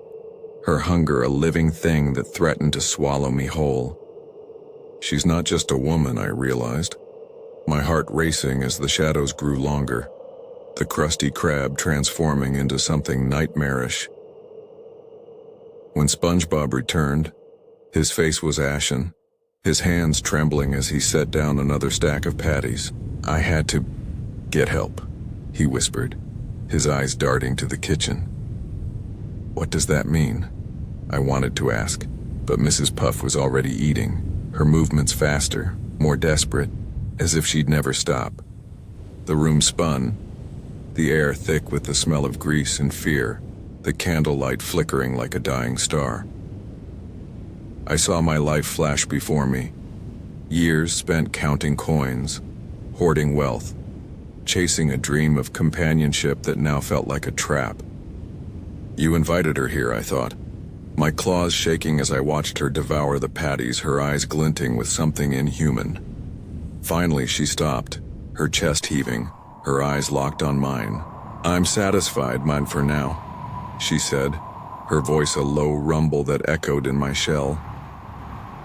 her hunger a living thing that threatened to swallow me whole. She's not just a woman, I realized, my heart racing as the shadows grew longer. the crusty crab transforming into something nightmarish. When SpongeBob returned, his face was ashen, his hands trembling as he set down another stack of patties. "I had to get help," he whispered, his eyes darting to the kitchen. "What does that mean?" I wanted to ask, but Mrs. Puff was already eating, her movements faster, more desperate, as if she'd never stop. The room spun, the air thick with the smell of grease and fear, the candlelight flickering like a dying star. I saw my life flash before me, years spent counting coins, hoarding wealth, chasing a dream of companionship that now felt like a trap. "You invited her here," I thought, my claws shaking as I watched her devour the patties, her eyes glinting with something inhuman. Finally, she stopped, her chest heaving, her eyes locked on mine. "I'm satisfied, mine for now," she said, her voice a low rumble that echoed in my shell.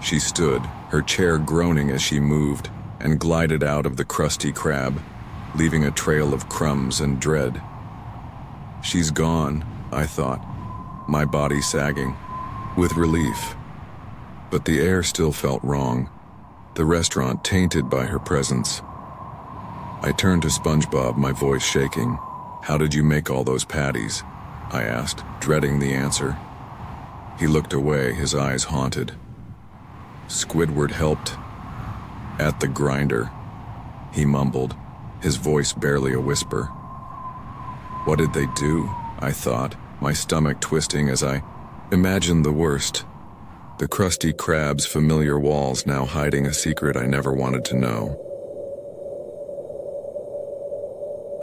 She stood, her chair groaning as she moved, and glided out of the crusty crab, leaving a trail of crumbs and dread. She's gone, I thought, my body sagging, with relief. But the air still felt wrong, the restaurant tainted by her presence. I turned to SpongeBob, my voice shaking. "How did you make all those patties?" I asked, dreading the answer. He looked away, his eyes haunted. "Squidward helped at the grinder," he mumbled, his voice barely a whisper. What did they do? I thought, my stomach twisting as I imagined the worst. The crusty crab's familiar walls now hiding a secret I never wanted to know.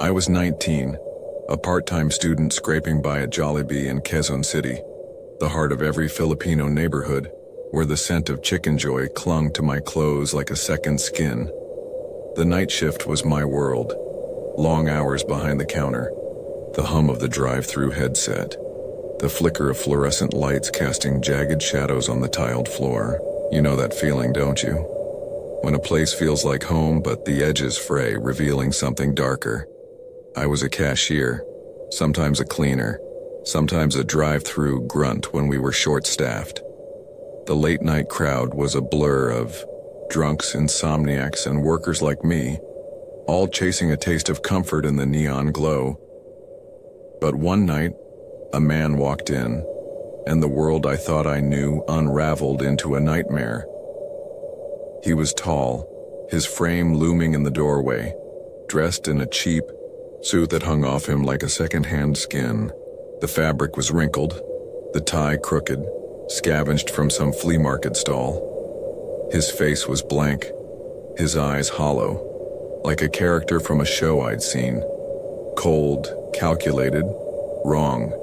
I was 19, a part-time student scraping by at Jollibee in Quezon City, the heart of every Filipino neighborhood, where the scent of chicken joy clung to my clothes like a second skin. The night shift was my world. Long hours behind the counter, the hum of the drive-through headset, the flicker of fluorescent lights casting jagged shadows on the tiled floor. You know that feeling, don't you? When a place feels like home but the edges fray, revealing something darker. I was a cashier, sometimes a cleaner, sometimes a drive-through grunt when we were short-staffed. The late-night crowd was a blur of drunks, insomniacs, and workers like me, all chasing a taste of comfort in the neon glow. But one night, a man walked in, and the world I thought I knew unraveled into a nightmare. He was tall, his frame looming in the doorway, dressed in a cheap suit that hung off him like a second-hand skin. The fabric was wrinkled, the tie crooked, scavenged from some flea market stall. His face was blank, his eyes hollow, like a character from a show I'd seen. Cold, calculated, wrong.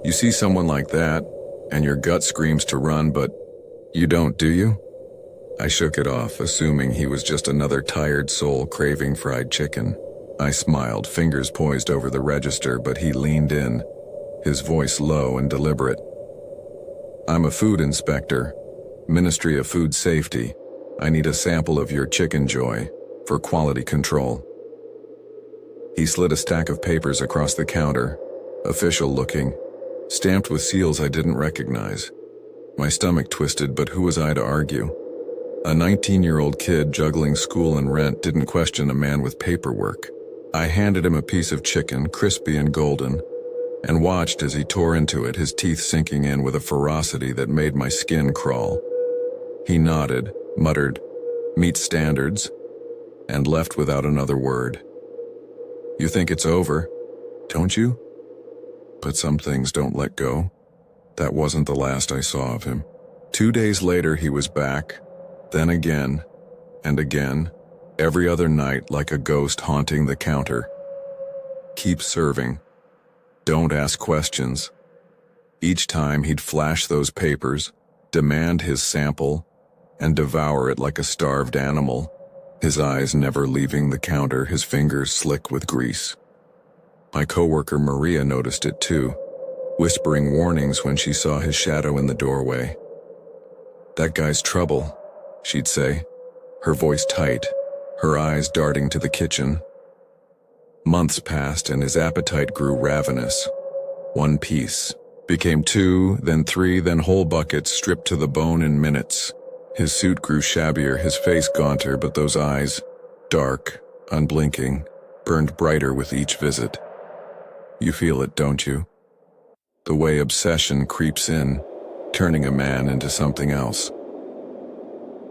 You see someone like that, and your gut screams to run, but you don't, do you? I shook it off, assuming he was just another tired soul craving fried chicken. I smiled, fingers poised over the register, but he leaned in, his voice low and deliberate. "I'm a food inspector, Ministry of Food Safety. I need a sample of your chicken joy for quality control." He slid a stack of papers across the counter, official looking, stamped with seals I didn't recognize. My stomach twisted, but who was I to argue? A 19-year-old kid juggling school and rent didn't question a man with paperwork. I handed him a piece of chicken, crispy and golden, and watched as he tore into it, his teeth sinking in with a ferocity that made my skin crawl. He nodded, muttered, "Meet standards," and left without another word. You think it's over, don't you? But some things don't let go. That wasn't the last I saw of him. 2 days later he was back, then again, and again, every other night like a ghost haunting the counter. Keep serving. Don't ask questions. Each time he'd flash those papers, demand his sample, and devour it like a starved animal, his eyes never leaving the counter, his fingers slick with grease. My coworker Maria noticed it too, whispering warnings when she saw his shadow in the doorway. "That guy's trouble," she'd say, her voice tight, her eyes darting to the kitchen. Months passed and his appetite grew ravenous. One piece became two, then three, then whole buckets stripped to the bone in minutes. His suit grew shabbier, his face gaunter, but those eyes, dark, unblinking, burned brighter with each visit. You feel it, don't you? The way obsession creeps in, turning a man into something else.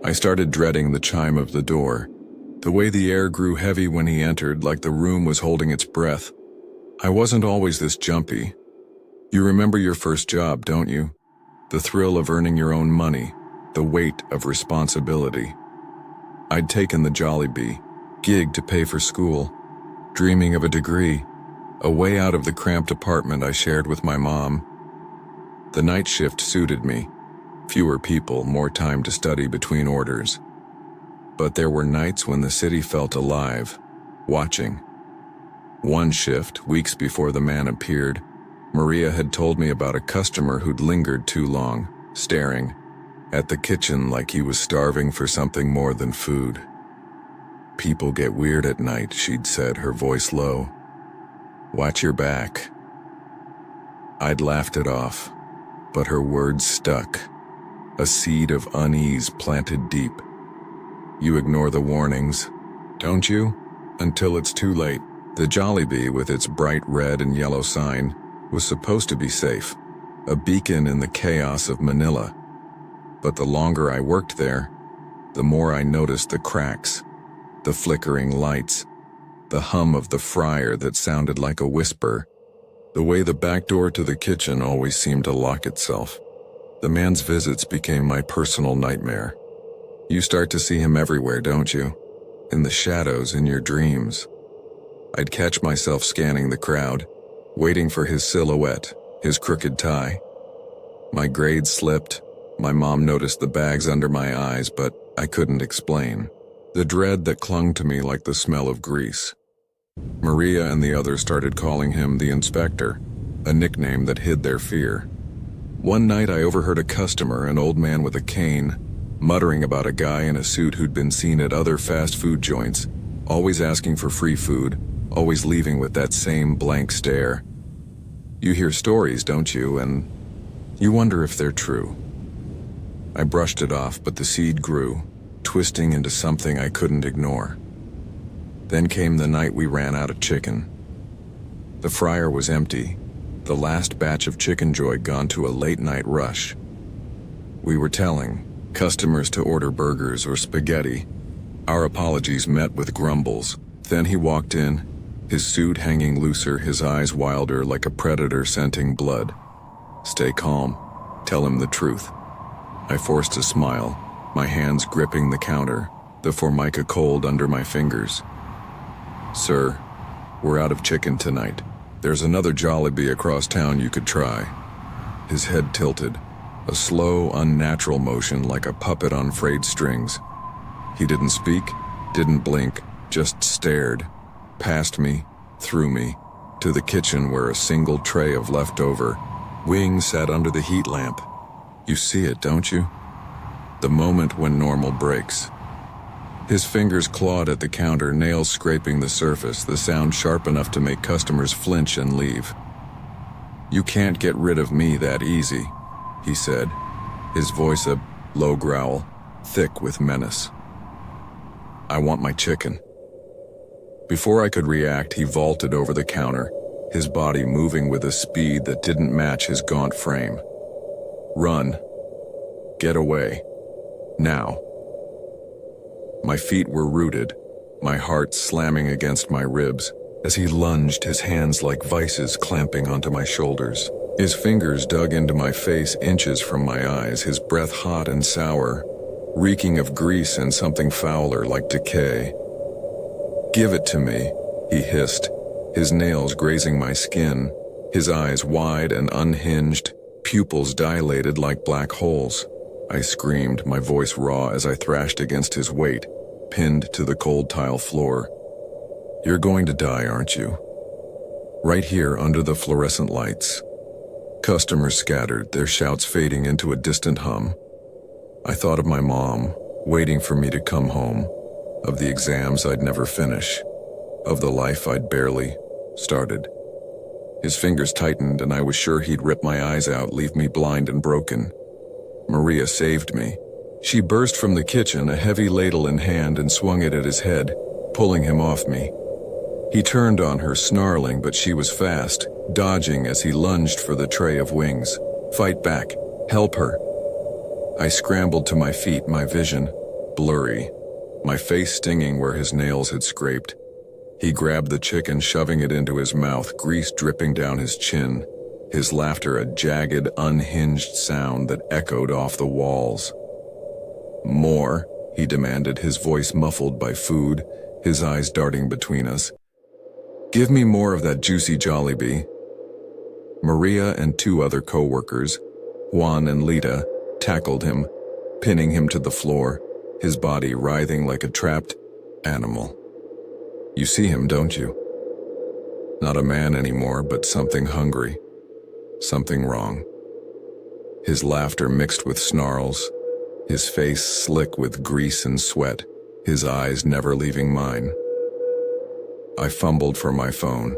I started dreading the chime of the door, the way the air grew heavy when he entered, like the room was holding its breath. I wasn't always this jumpy. You remember your first job, don't you? The thrill of earning your own money, the weight of responsibility. I'd taken the Jollibee gig to pay for school, dreaming of a degree, a way out of the cramped apartment I shared with my mom. The night shift suited me. Fewer people, more time to study between orders. But there were nights when the city felt alive, watching. One shift, weeks before the man appeared, Maria had told me about a customer who'd lingered too long, staring at the kitchen like he was starving for something more than food. People get weird at night, she'd said, her voice low. Watch your back. I'd laughed it off, but her words stuck, a seed of unease planted deep. You ignore the warnings, don't you? Until it's too late. The Jollibee, with its bright red and yellow sign, was supposed to be safe, a beacon in the chaos of Manila. But the longer I worked there, the more I noticed the cracks, the flickering lights, the hum of the fryer that sounded like a whisper, the way the back door to the kitchen always seemed to lock itself. The man's visits became my personal nightmare. You start to see him everywhere, don't you? In the shadows, in your dreams. I'd catch myself scanning the crowd, waiting for his silhouette, his crooked tie. My grades slipped. My mom noticed the bags under my eyes, but I couldn't explain. The dread that clung to me like the smell of grease. Maria and the others started calling him the Inspector, a nickname that hid their fear. One night I overheard a customer, an old man with a cane, muttering about a guy in a suit who'd been seen at other fast food joints, always asking for free food, always leaving with that same blank stare. You hear stories, don't you, and you wonder if they're true. I brushed it off, but the seed grew, twisting into something I couldn't ignore. Then came the night we ran out of chicken. The fryer was empty, the last batch of chicken joy gone to a late-night rush. We were telling customers to order burgers or spaghetti. Our apologies met with grumbles. Then he walked in, his suit hanging looser, his eyes wilder like a predator scenting blood. Stay calm. Tell him the truth. I forced a smile, my hands gripping the counter, the formica cold under my fingers. Sir, we're out of chicken tonight. There's another Jollibee across town you could try. His head tilted, a slow, unnatural motion like a puppet on frayed strings. He didn't speak, didn't blink, just stared, past me, through me, to the kitchen where a single tray of leftover wings sat under the heat lamp. You see it, don't you? The moment when normal breaks. His fingers clawed at the counter, nails scraping the surface, the sound sharp enough to make customers flinch and leave. You can't get rid of me that easy, he said, his voice a low growl, thick with menace. I want my chicken. Before I could react, he vaulted over the counter, his body moving with a speed that didn't match his gaunt frame. Run. Get away. Now. My feet were rooted, my heart slamming against my ribs, as he lunged, his hands like vices clamping onto my shoulders. His fingers dug into my face inches from my eyes, his breath hot and sour, reeking of grease and something fouler like decay. Give it to me, he hissed, his nails grazing my skin, his eyes wide and unhinged, pupils dilated like black holes. I screamed, my voice raw as I thrashed against his weight, pinned to the cold tile floor. You're going to die, aren't you? Right here under the fluorescent lights. Customers scattered, their shouts fading into a distant hum. I thought of my mom, waiting for me to come home, of the exams I'd never finish, of the life I'd barely started. His fingers tightened, and I was sure he'd rip my eyes out, leave me blind and broken. Maria saved me. She burst from the kitchen, a heavy ladle in hand, and swung it at his head, pulling him off me. He turned on her, snarling, but she was fast, dodging as he lunged for the tray of wings. "Fight back! Help her!" I scrambled to my feet, my vision blurry, my face stinging where his nails had scraped. He grabbed the chicken, shoving it into his mouth, grease dripping down his chin, his laughter a jagged, unhinged sound that echoed off the walls. "More," he demanded, his voice muffled by food, his eyes darting between us. "Give me more of that juicy Jollibee." Maria and two other co-workers, Juan and Lita, tackled him, pinning him to the floor, his body writhing like a trapped animal. You see him, don't you? Not a man anymore, but something hungry. Something wrong. His laughter mixed with snarls, his face slick with grease and sweat, his eyes never leaving mine. I fumbled for my phone,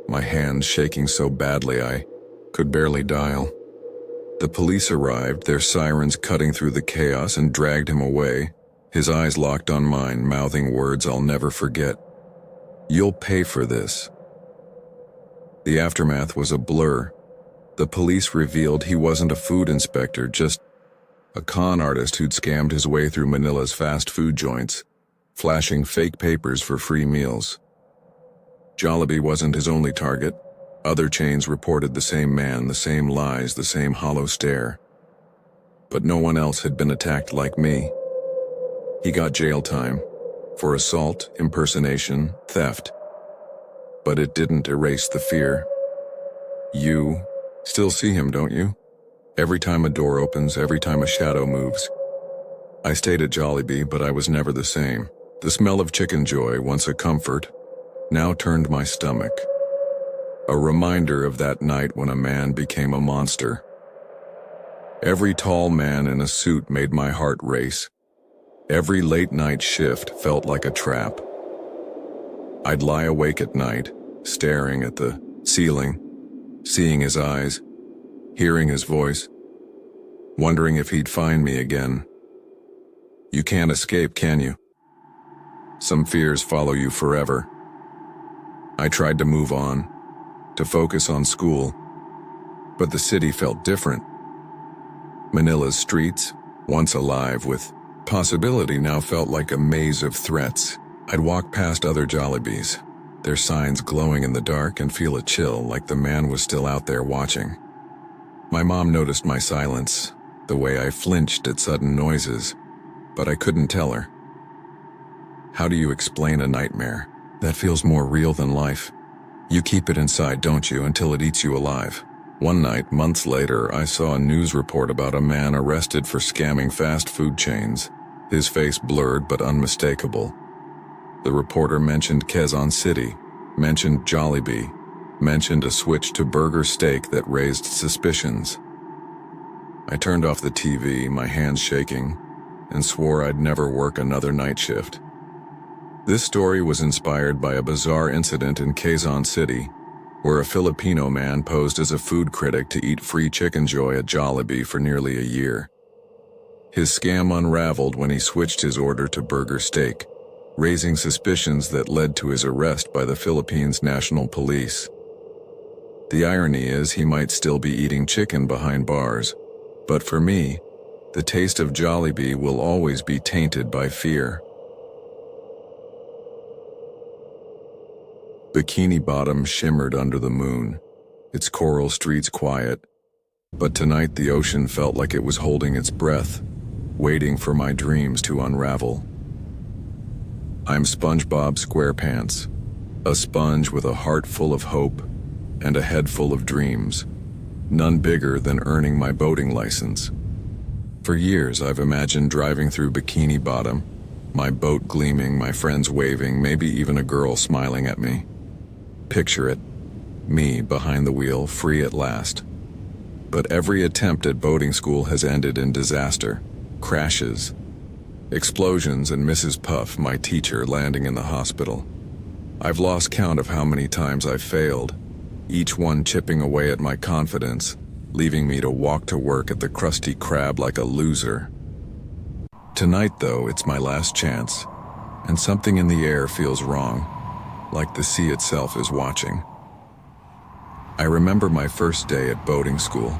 my hands shaking so badly I could barely dial. The police arrived, their sirens cutting through the chaos, and dragged him away, his eyes locked on mine, mouthing words I'll never forget. "You'll pay for this." The aftermath was a blur. The police revealed he wasn't a food inspector, just a con artist who'd scammed his way through Manila's fast food joints, flashing fake papers for free meals. Jollibee wasn't his only target. Other chains reported the same man, the same lies, the same hollow stare. But no one else had been attacked like me. He got jail time for assault, impersonation, theft. But it didn't erase the fear. You still see him, don't you? Every time a door opens, every time a shadow moves. I stayed at Jollibee, but I was never the same. The smell of chicken joy, once a comfort, now turned my stomach. A reminder of that night when a man became a monster. Every tall man in a suit made my heart race. Every late-night shift felt like a trap. I'd lie awake at night, staring at the ceiling, seeing his eyes, hearing his voice, wondering if he'd find me again. You can't escape, can you? Some fears follow you forever. I tried to move on, to focus on school, but the city felt different. Manila's streets, once alive with possibility, now felt like a maze of threats. I'd walk past other Jollibees, their signs glowing in the dark, and feel a chill, like the man was still out there watching. My mom noticed my silence, the way I flinched at sudden noises, but I couldn't tell her. How do you explain a nightmare that feels more real than life? You keep it inside, don't you, until it eats you alive. One night, months later, I saw a news report about a man arrested for scamming fast food chains, his face blurred but unmistakable. The reporter mentioned Quezon City, mentioned Jollibee, mentioned a switch to burger steak that raised suspicions. I turned off the TV, my hands shaking, and swore I'd never work another night shift. This story was inspired by a bizarre incident in Quezon City, where a Filipino man posed as a food critic to eat free chicken joy at Jollibee for nearly a year. His scam unraveled when he switched his order to burger steak, raising suspicions that led to his arrest by the Philippines National Police. The irony is he might still be eating chicken behind bars, but for me, the taste of Jollibee will always be tainted by fear. Bikini Bottom shimmered under the moon, its coral streets quiet, but tonight the ocean felt like it was holding its breath, waiting for my dreams to unravel. I'm SpongeBob SquarePants, a sponge with a heart full of hope and a head full of dreams, none bigger than earning my boating license. For years I've imagined driving through Bikini Bottom, my boat gleaming, my friends waving, maybe even a girl smiling at me. Picture it, me behind the wheel, free at last. But every attempt at boating school has ended in disaster, crashes, explosions, and Mrs. Puff, my teacher, landing in the hospital. I've lost count of how many times I've failed, each one chipping away at my confidence, leaving me to walk to work at the Krusty Krab like a loser. Tonight, though, it's my last chance, and something in the air feels wrong, like the sea itself is watching. I remember my first day at boating school,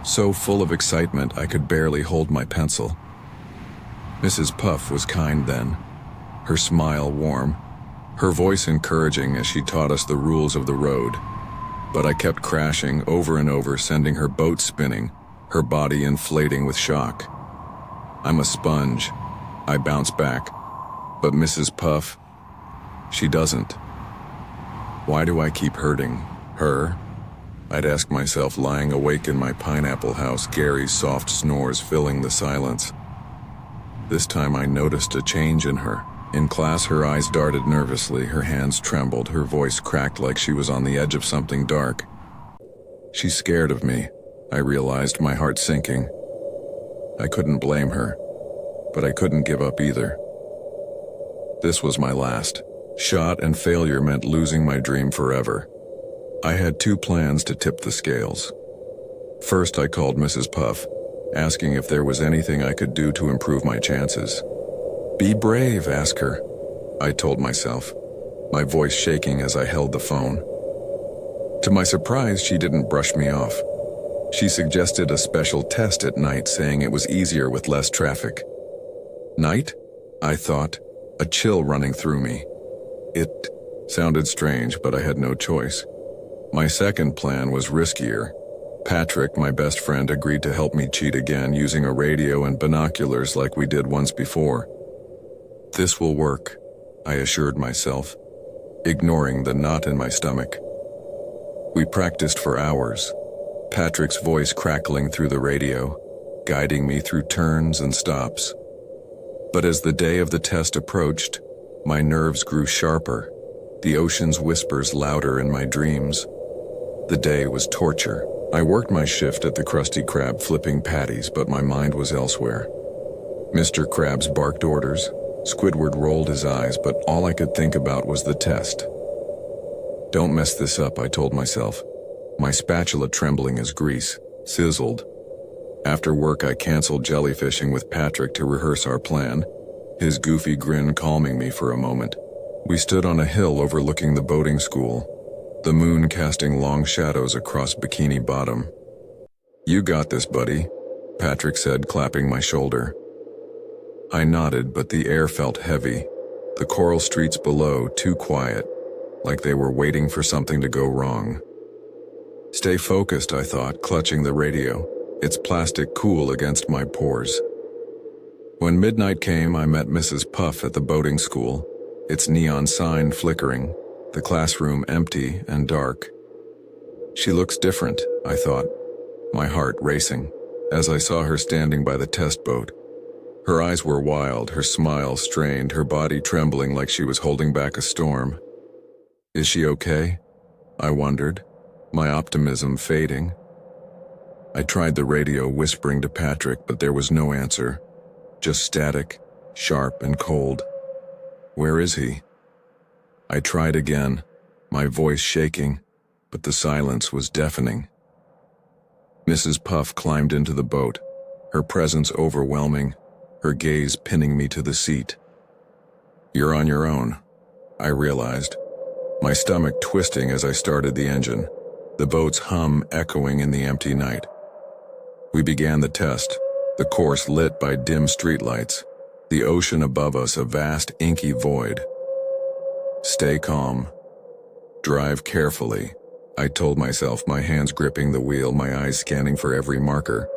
so full of excitement I could barely hold my pencil. Mrs. Puff was kind then, her smile warm, her voice encouraging as she taught us the rules of the road. But I kept crashing over and over, sending her boat spinning, her body inflating with shock. I'm a sponge. I bounce back. But Mrs. Puff, she doesn't. Why do I keep hurting her? I'd ask myself, lying awake in my pineapple house, Gary's soft snores filling the silence. This time I noticed a change in her. In class, her eyes darted nervously, her hands trembled, her voice cracked like she was on the edge of something dark. She's scared of me, I realized, my heart sinking. I couldn't blame her, but I couldn't give up either. This was my last shot, and failure meant losing my dream forever. I had two plans to tip the scales. First, I called Mrs. Puff, asking if there was anything I could do to improve my chances. Be brave, ask her, I told myself, my voice shaking as I held the phone. To my surprise, she didn't brush me off. She suggested a special test at night, saying it was easier with less traffic. Night? I thought, a chill running through me. It sounded strange, but I had no choice. My second plan was riskier. Patrick, my best friend, agreed to help me cheat again using a radio and binoculars like we did once before. This will work, I assured myself, ignoring the knot in my stomach. We practiced for hours, Patrick's voice crackling through the radio, guiding me through turns and stops. But as the day of the test approached, my nerves grew sharper, the ocean's whispers louder in my dreams. The day was torture. I worked my shift at the Krusty Krab flipping patties, but my mind was elsewhere. Mr. Krabs barked orders. Squidward rolled his eyes, but all I could think about was the test. Don't mess this up, I told myself, my spatula trembling as grease sizzled. After work, I canceled jellyfishing with Patrick to rehearse our plan, his goofy grin calming me for a moment. We stood on a hill overlooking the boating school, the moon casting long shadows across Bikini Bottom. You got this, buddy, Patrick said, clapping my shoulder. I nodded, but the air felt heavy, the coral streets below too quiet, like they were waiting for something to go wrong. Stay focused, I thought, clutching the radio, its plastic cool against my pores. When midnight came, I met Mrs. Puff at the boating school, its neon sign flickering, the classroom empty and dark. She looks different, I thought, my heart racing, as I saw her standing by the test boat. Her eyes were wild, her smile strained, her body trembling like she was holding back a storm. Is she okay? I wondered, my optimism fading. I tried the radio, whispering to Patrick, but there was no answer, just static, sharp and cold. Where is he? I tried again, my voice shaking, but the silence was deafening. Mrs. Puff climbed into the boat, her presence overwhelming, her gaze pinning me to the seat. You're on your own, I realized, my stomach twisting as I started the engine, the boat's hum echoing in the empty night. We began the test, the course lit by dim streetlights, the ocean above us a vast inky void. Stay calm. Drive carefully, I told myself, my hands gripping the wheel, my eyes scanning for every marker.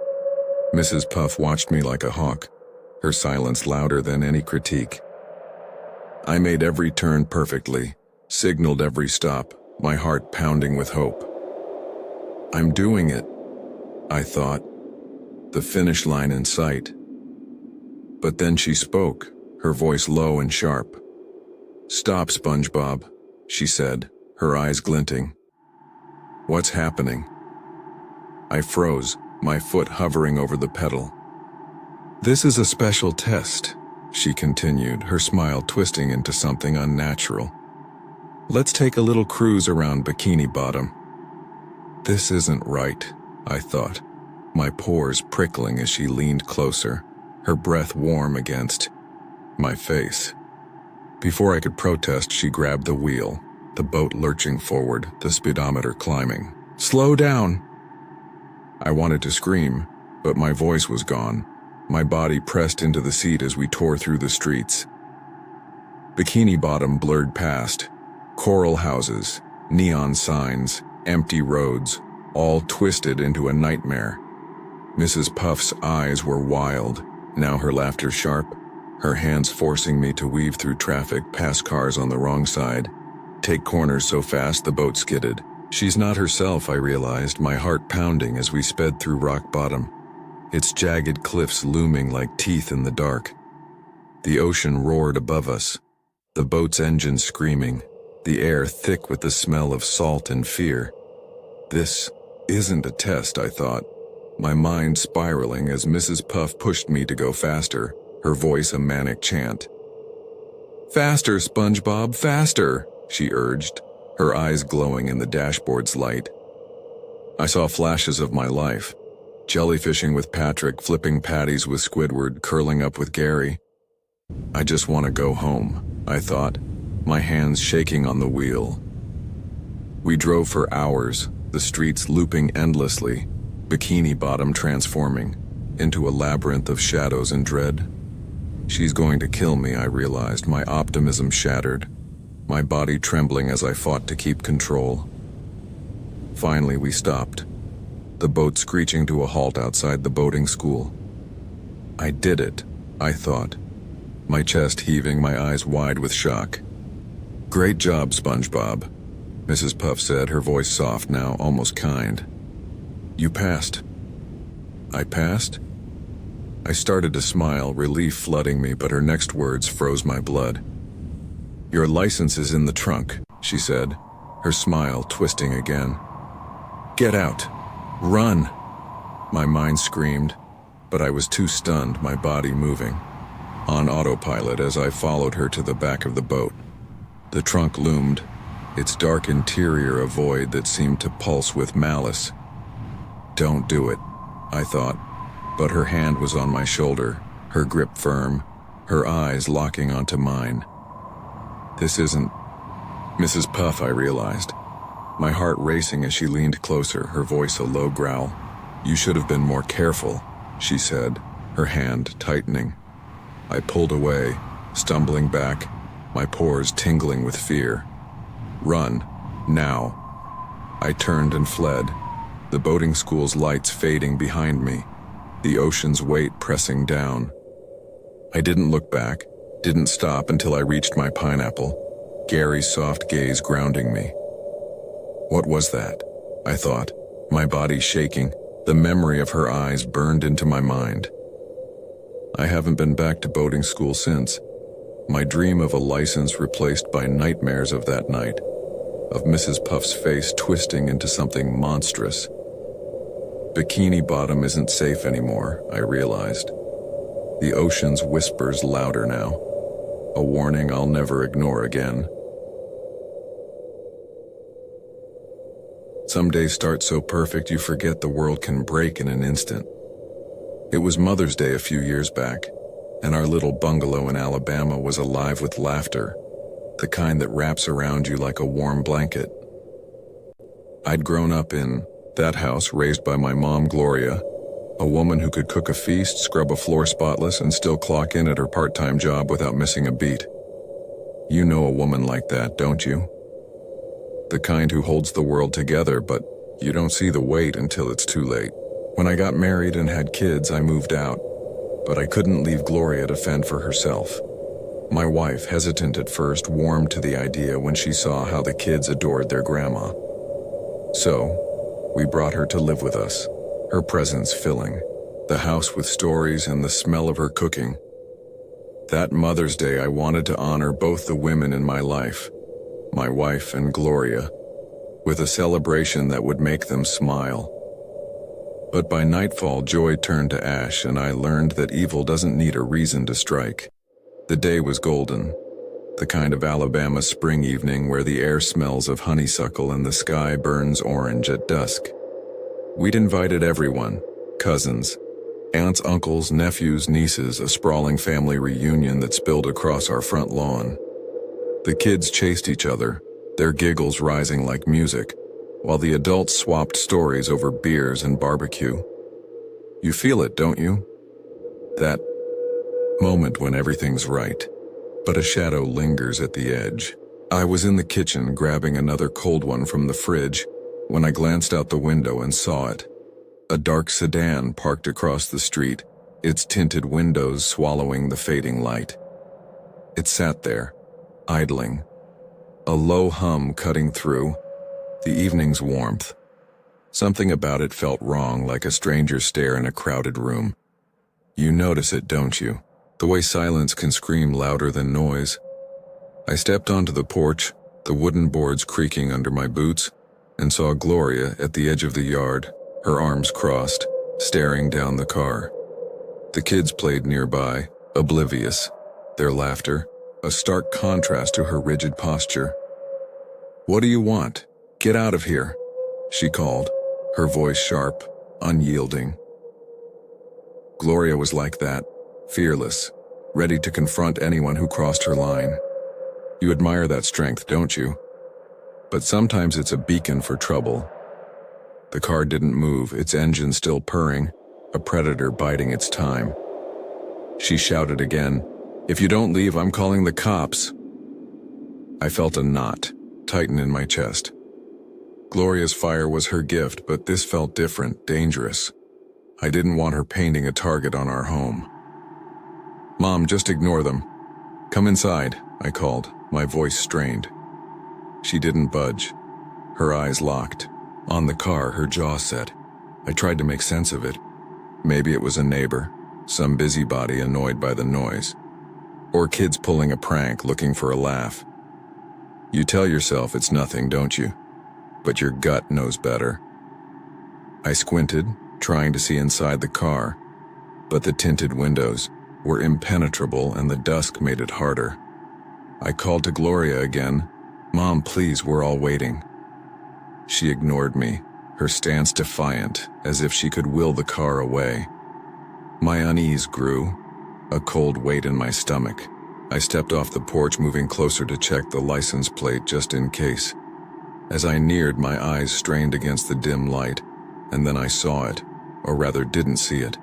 Mrs. Puff watched me like a hawk, her silence louder than any critique. I made every turn perfectly, signaled every stop, my heart pounding with hope. I'm doing it, I thought, the finish line in sight. But then she spoke, her voice low and sharp. Stop, SpongeBob, she said, her eyes glinting. What's happening? I froze, my foot hovering over the pedal. This is a special test, she continued, her smile twisting into something unnatural. Let's take a little cruise around Bikini Bottom. This isn't right, I thought, my pores prickling as she leaned closer, her breath warm against my face. Before I could protest, she grabbed the wheel, the boat lurching forward, the speedometer climbing. Slow down! I wanted to scream, but my voice was gone. My body pressed into the seat as we tore through the streets. Bikini Bottom blurred past. Coral houses, neon signs, empty roads, all twisted into a nightmare. Mrs. Puff's eyes were wild, now her laughter sharp, her hands forcing me to weave through traffic past cars on the wrong side, take corners so fast the boat skidded. She's not herself, I realized, my heart pounding as we sped through rock bottom, its jagged cliffs looming like teeth in the dark. The ocean roared above us, the boat's engine screaming, the air thick with the smell of salt and fear. This isn't a test, I thought, my mind spiraling as Mrs. Puff pushed me to go faster, her voice a manic chant. Faster, SpongeBob, faster, she urged, her eyes glowing in the dashboard's light. I saw flashes of my life, jellyfishing with Patrick, flipping patties with Squidward, curling up with Gary. I just want to go home, I thought, my hands shaking on the wheel. We drove for hours, the streets looping endlessly, Bikini Bottom transforming into a labyrinth of shadows and dread. She's going to kill me, I realized, my optimism shattered, my body trembling as I fought to keep control. Finally, we stopped, the boat screeching to a halt outside the boating school. I did it, I thought, my chest heaving, my eyes wide with shock. Great job, SpongeBob, Mrs. Puff said, her voice soft now, almost kind. You passed. I passed? I started to smile, relief flooding me, but her next words froze my blood. Your license is in the trunk, she said, her smile twisting again. Get out. Run. My mind screamed, but I was too stunned, my body moving, on autopilot as I followed her to the back of the boat. The trunk loomed, its dark interior a void that seemed to pulse with malice. Don't do it, I thought, but her hand was on my shoulder, her grip firm, her eyes locking onto mine. This isn't Mrs. Puff, I realized, my heart racing as she leaned closer, her voice a low growl. You should have been more careful, she said, her hand tightening. I pulled away, stumbling back, my pores tingling with fear. Run, now. I turned and fled, the boating school's lights fading behind me, the ocean's weight pressing down. I didn't look back, didn't stop until I reached my pineapple, Gary's soft gaze grounding me. What was that? I thought, my body shaking, the memory of her eyes burned into my mind. I haven't been back to boating school since. My dream of a license replaced by nightmares of that night, of Mrs. Puff's face twisting into something monstrous. Bikini Bottom isn't safe anymore, I realized. The ocean's whispers louder now, a warning I'll never ignore again. Some days start so perfect you forget the world can break in an instant. It was Mother's Day a few years back, and our little bungalow in Alabama was alive with laughter, the kind that wraps around you like a warm blanket. I'd grown up in that house, raised by my mom, Gloria, a woman who could cook a feast, scrub a floor spotless, and still clock in at her part-time job without missing a beat. You know a woman like that, don't you? The kind who holds the world together, but you don't see the weight until it's too late. When I got married and had kids, I moved out, but I couldn't leave Gloria to fend for herself. My wife, hesitant at first, warmed to the idea when she saw how the kids adored their grandma. So, we brought her to live with us, her presence filling the house with stories and the smell of her cooking. That Mother's Day, I wanted to honor both the women in my life, my wife and Gloria, with a celebration that would make them smile. But by nightfall, joy turned to ash, and I learned that evil doesn't need a reason to strike. The day was golden. The kind of Alabama spring evening where the air smells of honeysuckle and the sky burns orange at dusk. We'd invited everyone, cousins, aunts, uncles, nephews, nieces, a sprawling family reunion that spilled across our front lawn. The kids chased each other, their giggles rising like music, while the adults swapped stories over beers and barbecue. You feel it, don't you? That moment when everything's right, but a shadow lingers at the edge. I was in the kitchen grabbing another cold one from the fridge when I glanced out the window and saw it. A dark sedan parked across the street, its tinted windows swallowing the fading light. It sat there, idling, a low hum cutting through the evening's warmth. Something about it felt wrong, like a stranger's stare in a crowded room. You notice it, don't you? The way silence can scream louder than noise. I stepped onto the porch, the wooden boards creaking under my boots, and saw Gloria at the edge of the yard, her arms crossed, staring down the car. The kids played nearby, oblivious, their laughter a stark contrast to her rigid posture. "What do you want? Get out of here," she called, her voice sharp, unyielding. Gloria was like that, fearless, ready to confront anyone who crossed her line. You admire that strength, don't you? But sometimes it's a beacon for trouble. The car didn't move, its engine still purring, a predator biding its time. She shouted again, "If you don't leave, I'm calling the cops." I felt a knot tighten in my chest. Gloria's fire was her gift, but this felt different, dangerous. I didn't want her painting a target on our home. "Mom, just ignore them. Come inside," I called, my voice strained. She didn't budge. Her eyes locked. On the car, her jaw set. I tried to make sense of it. Maybe it was a neighbor, some busybody annoyed by the noise. Or kids pulling a prank, looking for a laugh. You tell yourself it's nothing, don't you? But your gut knows better. I squinted, trying to see inside the car, but the tinted windows were impenetrable and the dusk made it harder. I called to Gloria again, "Mom, please, we're all waiting." She ignored me, her stance defiant, as if she could will the car away. My unease grew, a cold weight in my stomach. I stepped off the porch, moving closer to check the license plate just in case. As I neared, my eyes strained against the dim light, and then I saw it, or rather didn't see it.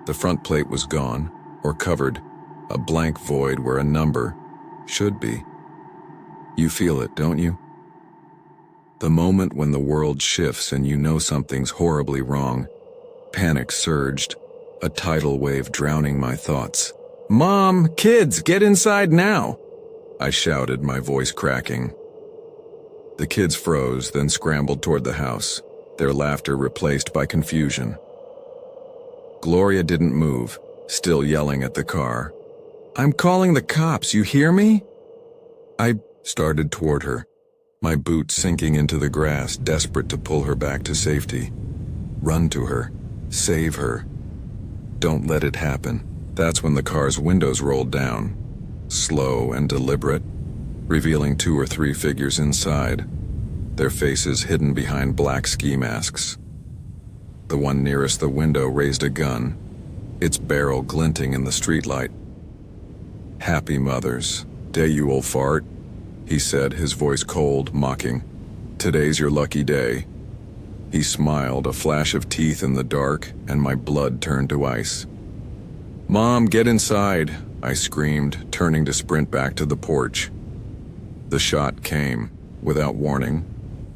The front plate was gone, or covered, a blank void where a number should be. You feel it, don't you? The moment when the world shifts and you know something's horribly wrong. Panic surged, a tidal wave drowning my thoughts. "Mom, kids, get inside now!" I shouted, my voice cracking. The kids froze, then scrambled toward the house, their laughter replaced by confusion. Gloria didn't move, still yelling at the car. "I'm calling the cops, you hear me?" I started toward her, my boot sinking into the grass, desperate to pull her back to safety. Run to her. Save her. Don't let it happen. That's when the car's windows rolled down, slow and deliberate, revealing 2 or 3 figures inside, their faces hidden behind black ski masks. The one nearest the window raised a gun, its barrel glinting in the streetlight. "Happy mothers. Day, you old fart," he said, his voice cold, mocking. "Today's your lucky day." He smiled, a flash of teeth in the dark, and my blood turned to ice. "Mom, get inside," I screamed, turning to sprint back to the porch. The shot came, without warning,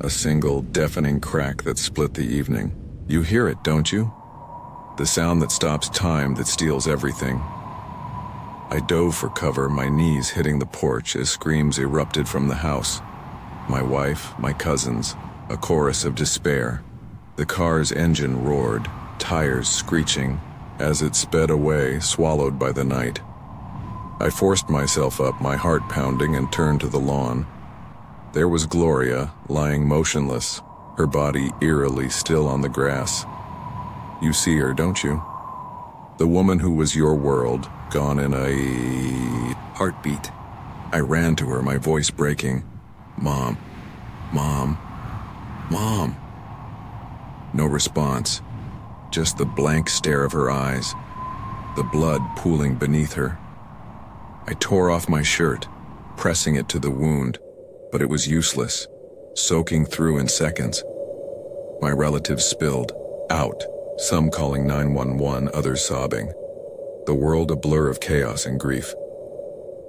a single, deafening crack that split the evening. You hear it, don't you? The sound that stops time, that steals everything. I dove for cover, my knees hitting the porch as screams erupted from the house. My wife, my cousins, a chorus of despair. The car's engine roared, tires screeching, as it sped away, swallowed by the night. I forced myself up, my heart pounding, and turned to the lawn. There was Gloria, lying motionless, her body eerily still on the grass. You see her, don't you? The woman who was your world, gone in a heartbeat. I ran to her, my voice breaking. "Mom, Mom, Mom." No response, just the blank stare of her eyes, the blood pooling beneath her. I tore off my shirt, pressing it to the wound, but it was useless, soaking through in seconds. My relatives spilled out, some calling 911, others sobbing. The world a blur of chaos and grief.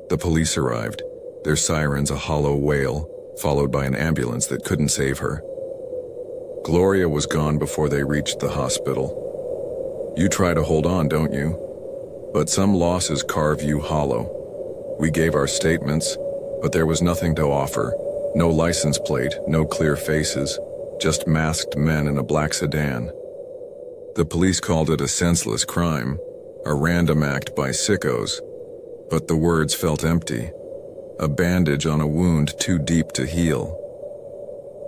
The police arrived, their sirens a hollow wail, followed by an ambulance that couldn't save her. Gloria was gone before they reached the hospital. You try to hold on, don't you? But some losses carve you hollow. We gave our statements, but there was nothing to offer. No license plate, no clear faces, just masked men in a black sedan. The police called it a senseless crime, a random act by sickos, but the words felt empty, a bandage on a wound too deep to heal.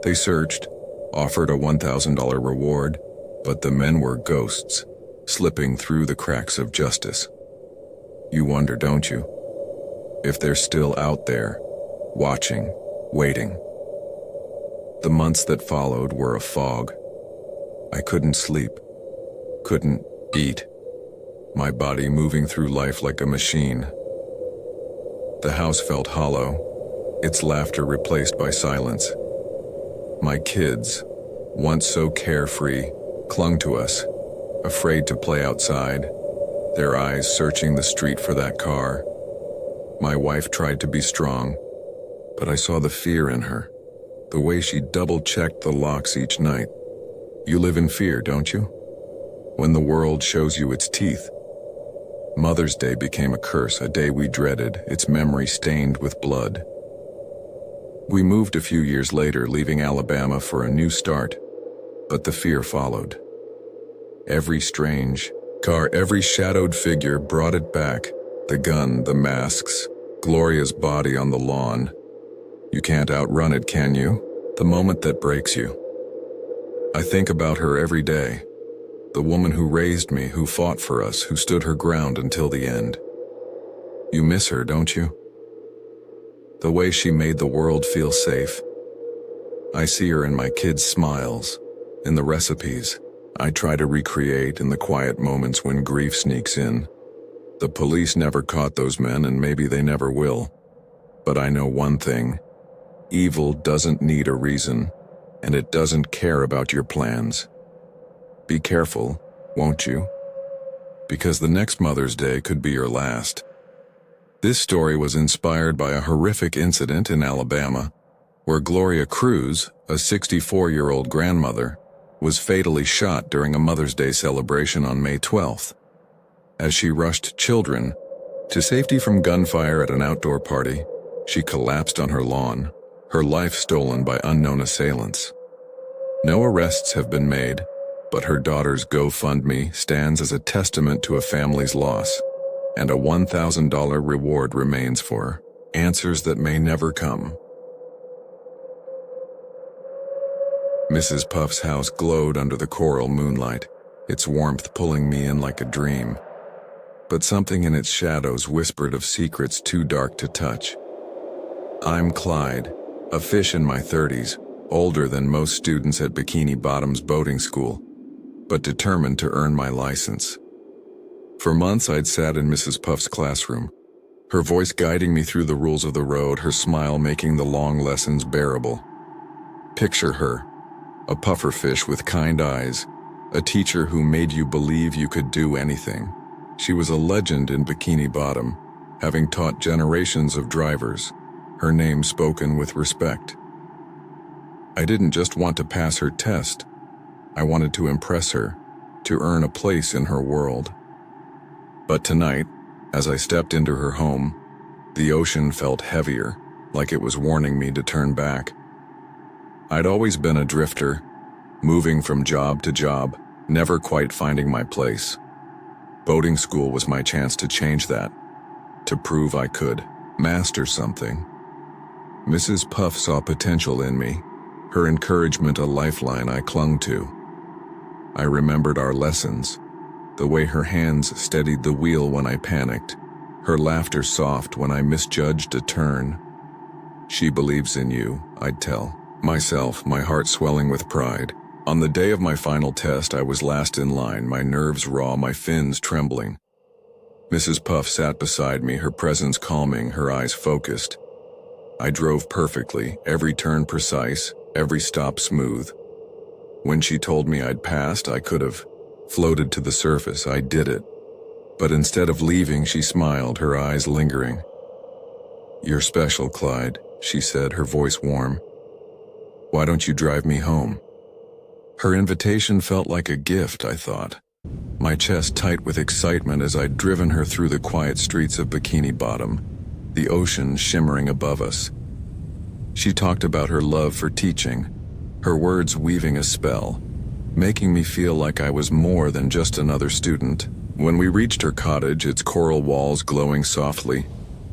They searched, offered a $1,000 reward, but the men were ghosts, slipping through the cracks of justice. You wonder, don't you? If they're still out there, watching, waiting. The months that followed were a fog. I couldn't sleep, couldn't eat, my body moving through life like a machine. The house felt hollow, its laughter replaced by silence. My kids, once so carefree, clung to us, afraid to play outside, their eyes searching the street for that car. My wife tried to be strong, but I saw the fear in her, the way she double-checked the locks each night. You live in fear, don't you? When the world shows you its teeth. Mother's Day became a curse, a day we dreaded, its memory stained with blood. We moved a few years later, leaving Alabama for a new start, but the fear followed. Every strange car, every shadowed figure brought it back. The gun, the masks, Gloria's body on the lawn. You can't outrun it, can you? The moment that breaks you. I think about her every day. The woman who raised me, who fought for us, who stood her ground until the end. You miss her, don't you? The way she made the world feel safe. I see her in my kids' smiles, in the recipes I try to recreate, in the quiet moments when grief sneaks in. The police never caught those men, and maybe they never will. But I know one thing. Evil doesn't need a reason, and it doesn't care about your plans. Be careful, won't you? Because the next Mother's Day could be your last. This story was inspired by a horrific incident in Alabama, where Gloria Cruz, a 64-year-old grandmother, was fatally shot during a Mother's Day celebration on May 12th. As she rushed children to safety from gunfire at an outdoor party, she collapsed on her lawn, her life stolen by unknown assailants. No arrests have been made, but her daughter's GoFundMe stands as a testament to a family's loss, and a $1,000 reward remains for answers that may never come. Mrs. Puff's house glowed under the coral moonlight, its warmth pulling me in like a dream. But something in its shadows whispered of secrets too dark to touch. I'm Clyde, a fish in my 30s, older than most students at Bikini Bottom's boating school, but determined to earn my license. For months I'd sat in Mrs. Puff's classroom, her voice guiding me through the rules of the road, her smile making the long lessons bearable. Picture her, a pufferfish with kind eyes, a teacher who made you believe you could do anything. She was a legend in Bikini Bottom, having taught generations of drivers, her name spoken with respect. I didn't just want to pass her test. I wanted to impress her, to earn a place in her world. But tonight, as I stepped into her home, the ocean felt heavier, like it was warning me to turn back. I'd always been a drifter, moving from job to job, never quite finding my place. Boating school was my chance to change that, to prove I could master something. Mrs. Puff saw potential in me, her encouragement a lifeline I clung to. I remembered our lessons, the way her hands steadied the wheel when I panicked, her laughter soft when I misjudged a turn. "She believes in you," I'd tell myself, my heart swelling with pride. On the day of my final test, I was last in line, my nerves raw, my fins trembling. Mrs. Puff sat beside me, her presence calming, her eyes focused. I drove perfectly, every turn precise, every stop smooth. When she told me I'd passed, I could have floated to the surface. I did it. But instead of leaving, she smiled, her eyes lingering. "You're special, Clyde," she said, her voice warm. "Why don't you drive me home?" Her invitation felt like a gift, I thought, my chest tight with excitement as I'd driven her through the quiet streets of Bikini Bottom, the ocean shimmering above us. She talked about her love for teaching, her words weaving a spell, making me feel like I was more than just another student. When we reached her cottage, its coral walls glowing softly,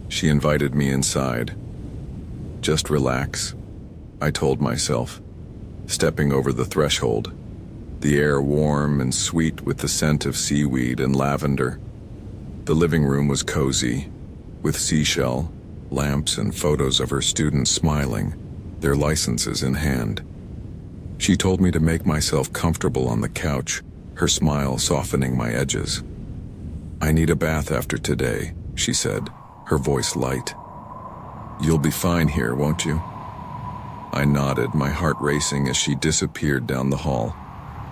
she invited me inside. "Just relax," I told myself, stepping over the threshold, the air warm and sweet with the scent of seaweed and lavender. The living room was cozy, with seashell, lamps, and photos of her students smiling, their licenses in hand. She told me to make myself comfortable on the couch, her smile softening my edges. "I need a bath after today," she said, her voice light. "You'll be fine here, won't you?" I nodded, my heart racing as she disappeared down the hall,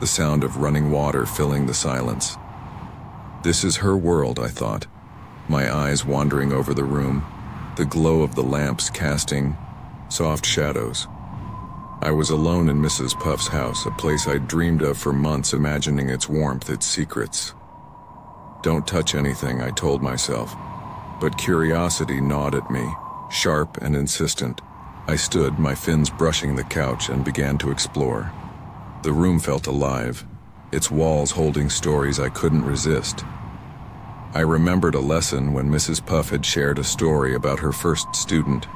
the sound of running water filling the silence. This is her world, I thought, my eyes wandering over the room, the glow of the lamps casting soft shadows. I was alone in Mrs. Puff's house, a place I'd dreamed of for months, imagining its warmth, its secrets. "Don't touch anything," I told myself, but curiosity gnawed at me, sharp and insistent. I stood, my fins brushing the couch, and began to explore. The room felt alive, its walls holding stories I couldn't resist. I remembered a lesson when Mrs. Puff had shared a story about her first student,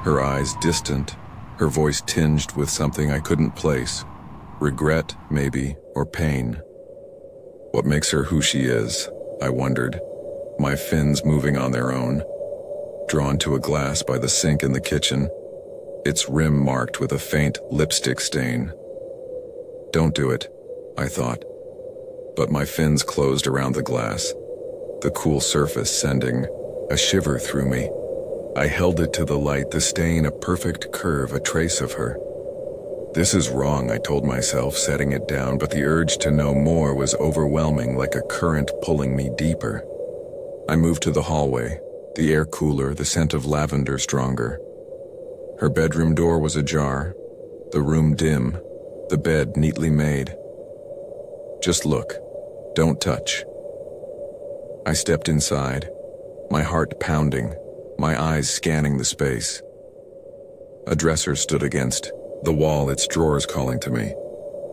her eyes distant, her voice tinged with something I couldn't place. Regret, maybe, or pain. What makes her who she is, I wondered, my fins moving on their own. Drawn to a glass by the sink in the kitchen, its rim marked with a faint lipstick stain. "Don't do it," I thought, but my fins closed around the glass, the cool surface sending a shiver through me. I held it to the light, the stain a perfect curve, a trace of her. "This is wrong," I told myself, setting it down, but the urge to know more was overwhelming, like a current pulling me deeper. I moved to the hallway, the air cooler, the scent of lavender stronger. Her bedroom door was ajar, the room dim, the bed neatly made. "Just look, don't touch." I stepped inside, my heart pounding, my eyes scanning the space. A dresser stood against the wall, its drawers calling to me.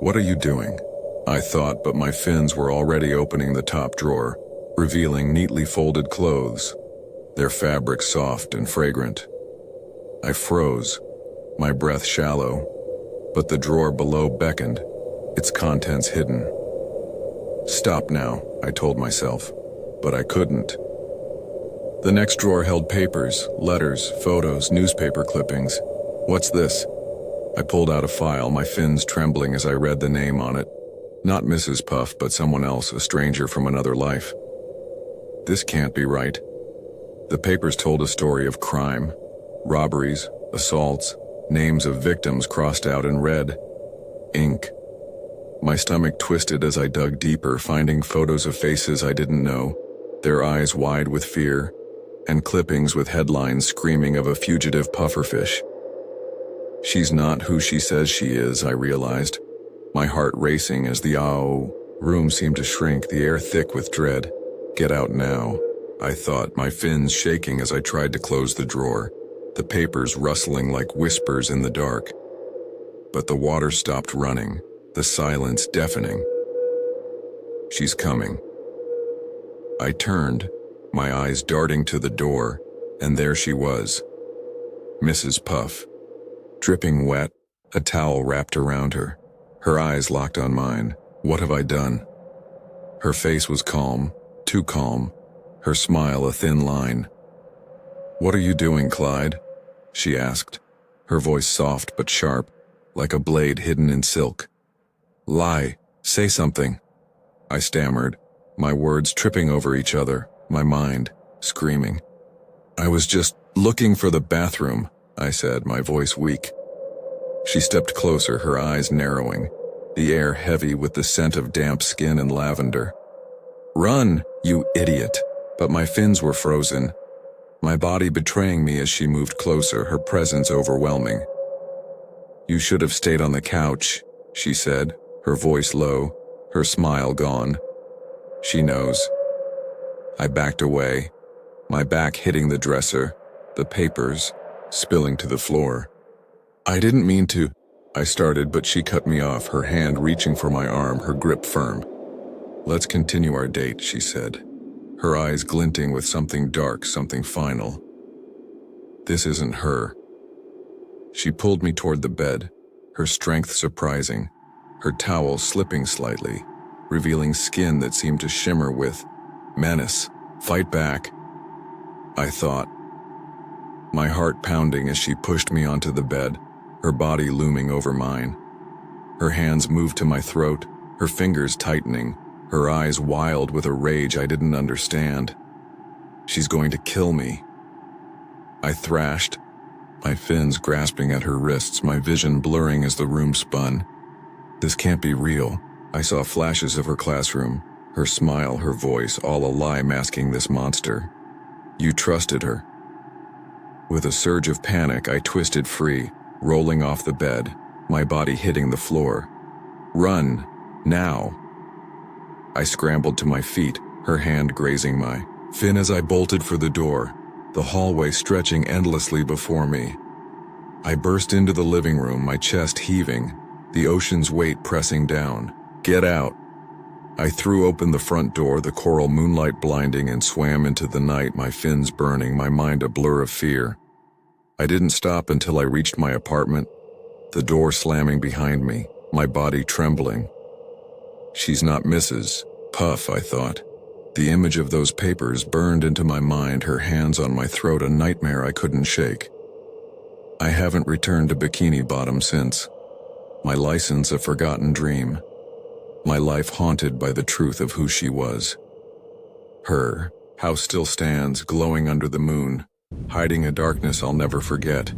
"What are you doing?" I thought, but my fins were already opening the top drawer, revealing neatly folded clothes, their fabric soft and fragrant. I froze, my breath shallow, but the drawer below beckoned, its contents hidden. "Stop now," I told myself, but I couldn't. The next drawer held papers, letters, photos, newspaper clippings. "What's this?" I pulled out a file, my fins trembling as I read the name on it. Not Mrs. Puff, but someone else, a stranger from another life. This can't be right. The papers told a story of crime, robberies, assaults, names of victims crossed out in red ink. My stomach twisted as I dug deeper, finding photos of faces I didn't know, their eyes wide with fear, and clippings with headlines screaming of a fugitive pufferfish. She's not who she says she is, I realized, my heart racing as the room seemed to shrink, the air thick with dread. "Get out now," I thought, my fins shaking as I tried to close the drawer, the papers rustling like whispers in the dark. But the water stopped running, the silence deafening. "She's coming." I turned, my eyes darting to the door, and there she was, Mrs. Puff, dripping wet, a towel wrapped around her, her eyes locked on mine. What have I done? Her face was calm, too calm, her smile a thin line. "What are you doing, Clyde?" she asked, her voice soft but sharp, like a blade hidden in silk. "Lie, say something," I stammered, my words tripping over each other, my mind screaming. "I was just looking for the bathroom," I said, my voice weak. She stepped closer, her eyes narrowing, the air heavy with the scent of damp skin and lavender. "Run, you idiot!" But my fins were frozen, my body betraying me as she moved closer, her presence overwhelming. "You should have stayed on the couch," she said, her voice low, her smile gone. "She knows." I backed away, my back hitting the dresser, the papers spilling to the floor. "I didn't mean to," I started, but she cut me off, her hand reaching for my arm, her grip firm. "Let's continue our date," she said, her eyes glinting with something dark, something final. "This isn't her." She pulled me toward the bed, her strength surprising, her towel slipping slightly, revealing skin that seemed to shimmer with menace. "Fight back," I thought, my heart pounding as she pushed me onto the bed, her body looming over mine. Her hands moved to my throat, her fingers tightening, her eyes wild with a rage I didn't understand. "She's going to kill me," I thrashed, my fins grasping at her wrists, my vision blurring as the room spun. This can't be real. I saw flashes of her classroom, her smile, her voice, all a lie masking this monster. "You trusted her." With a surge of panic, I twisted free, rolling off the bed, my body hitting the floor. "Run, now." I scrambled to my feet, her hand grazing my fin as I bolted for the door, the hallway stretching endlessly before me. I burst into the living room, my chest heaving, the ocean's weight pressing down. "Get out." I threw open the front door, the coral moonlight blinding, and swam into the night, my fins burning, my mind a blur of fear. I didn't stop until I reached my apartment, the door slamming behind me, my body trembling. "She's not Mrs. Puff," I thought. The image of those papers burned into my mind, her hands on my throat, a nightmare I couldn't shake. I haven't returned to Bikini Bottom since. My license a forgotten dream. My life haunted by the truth of who she was. Her house still stands, glowing under the moon, hiding a darkness I'll never forget.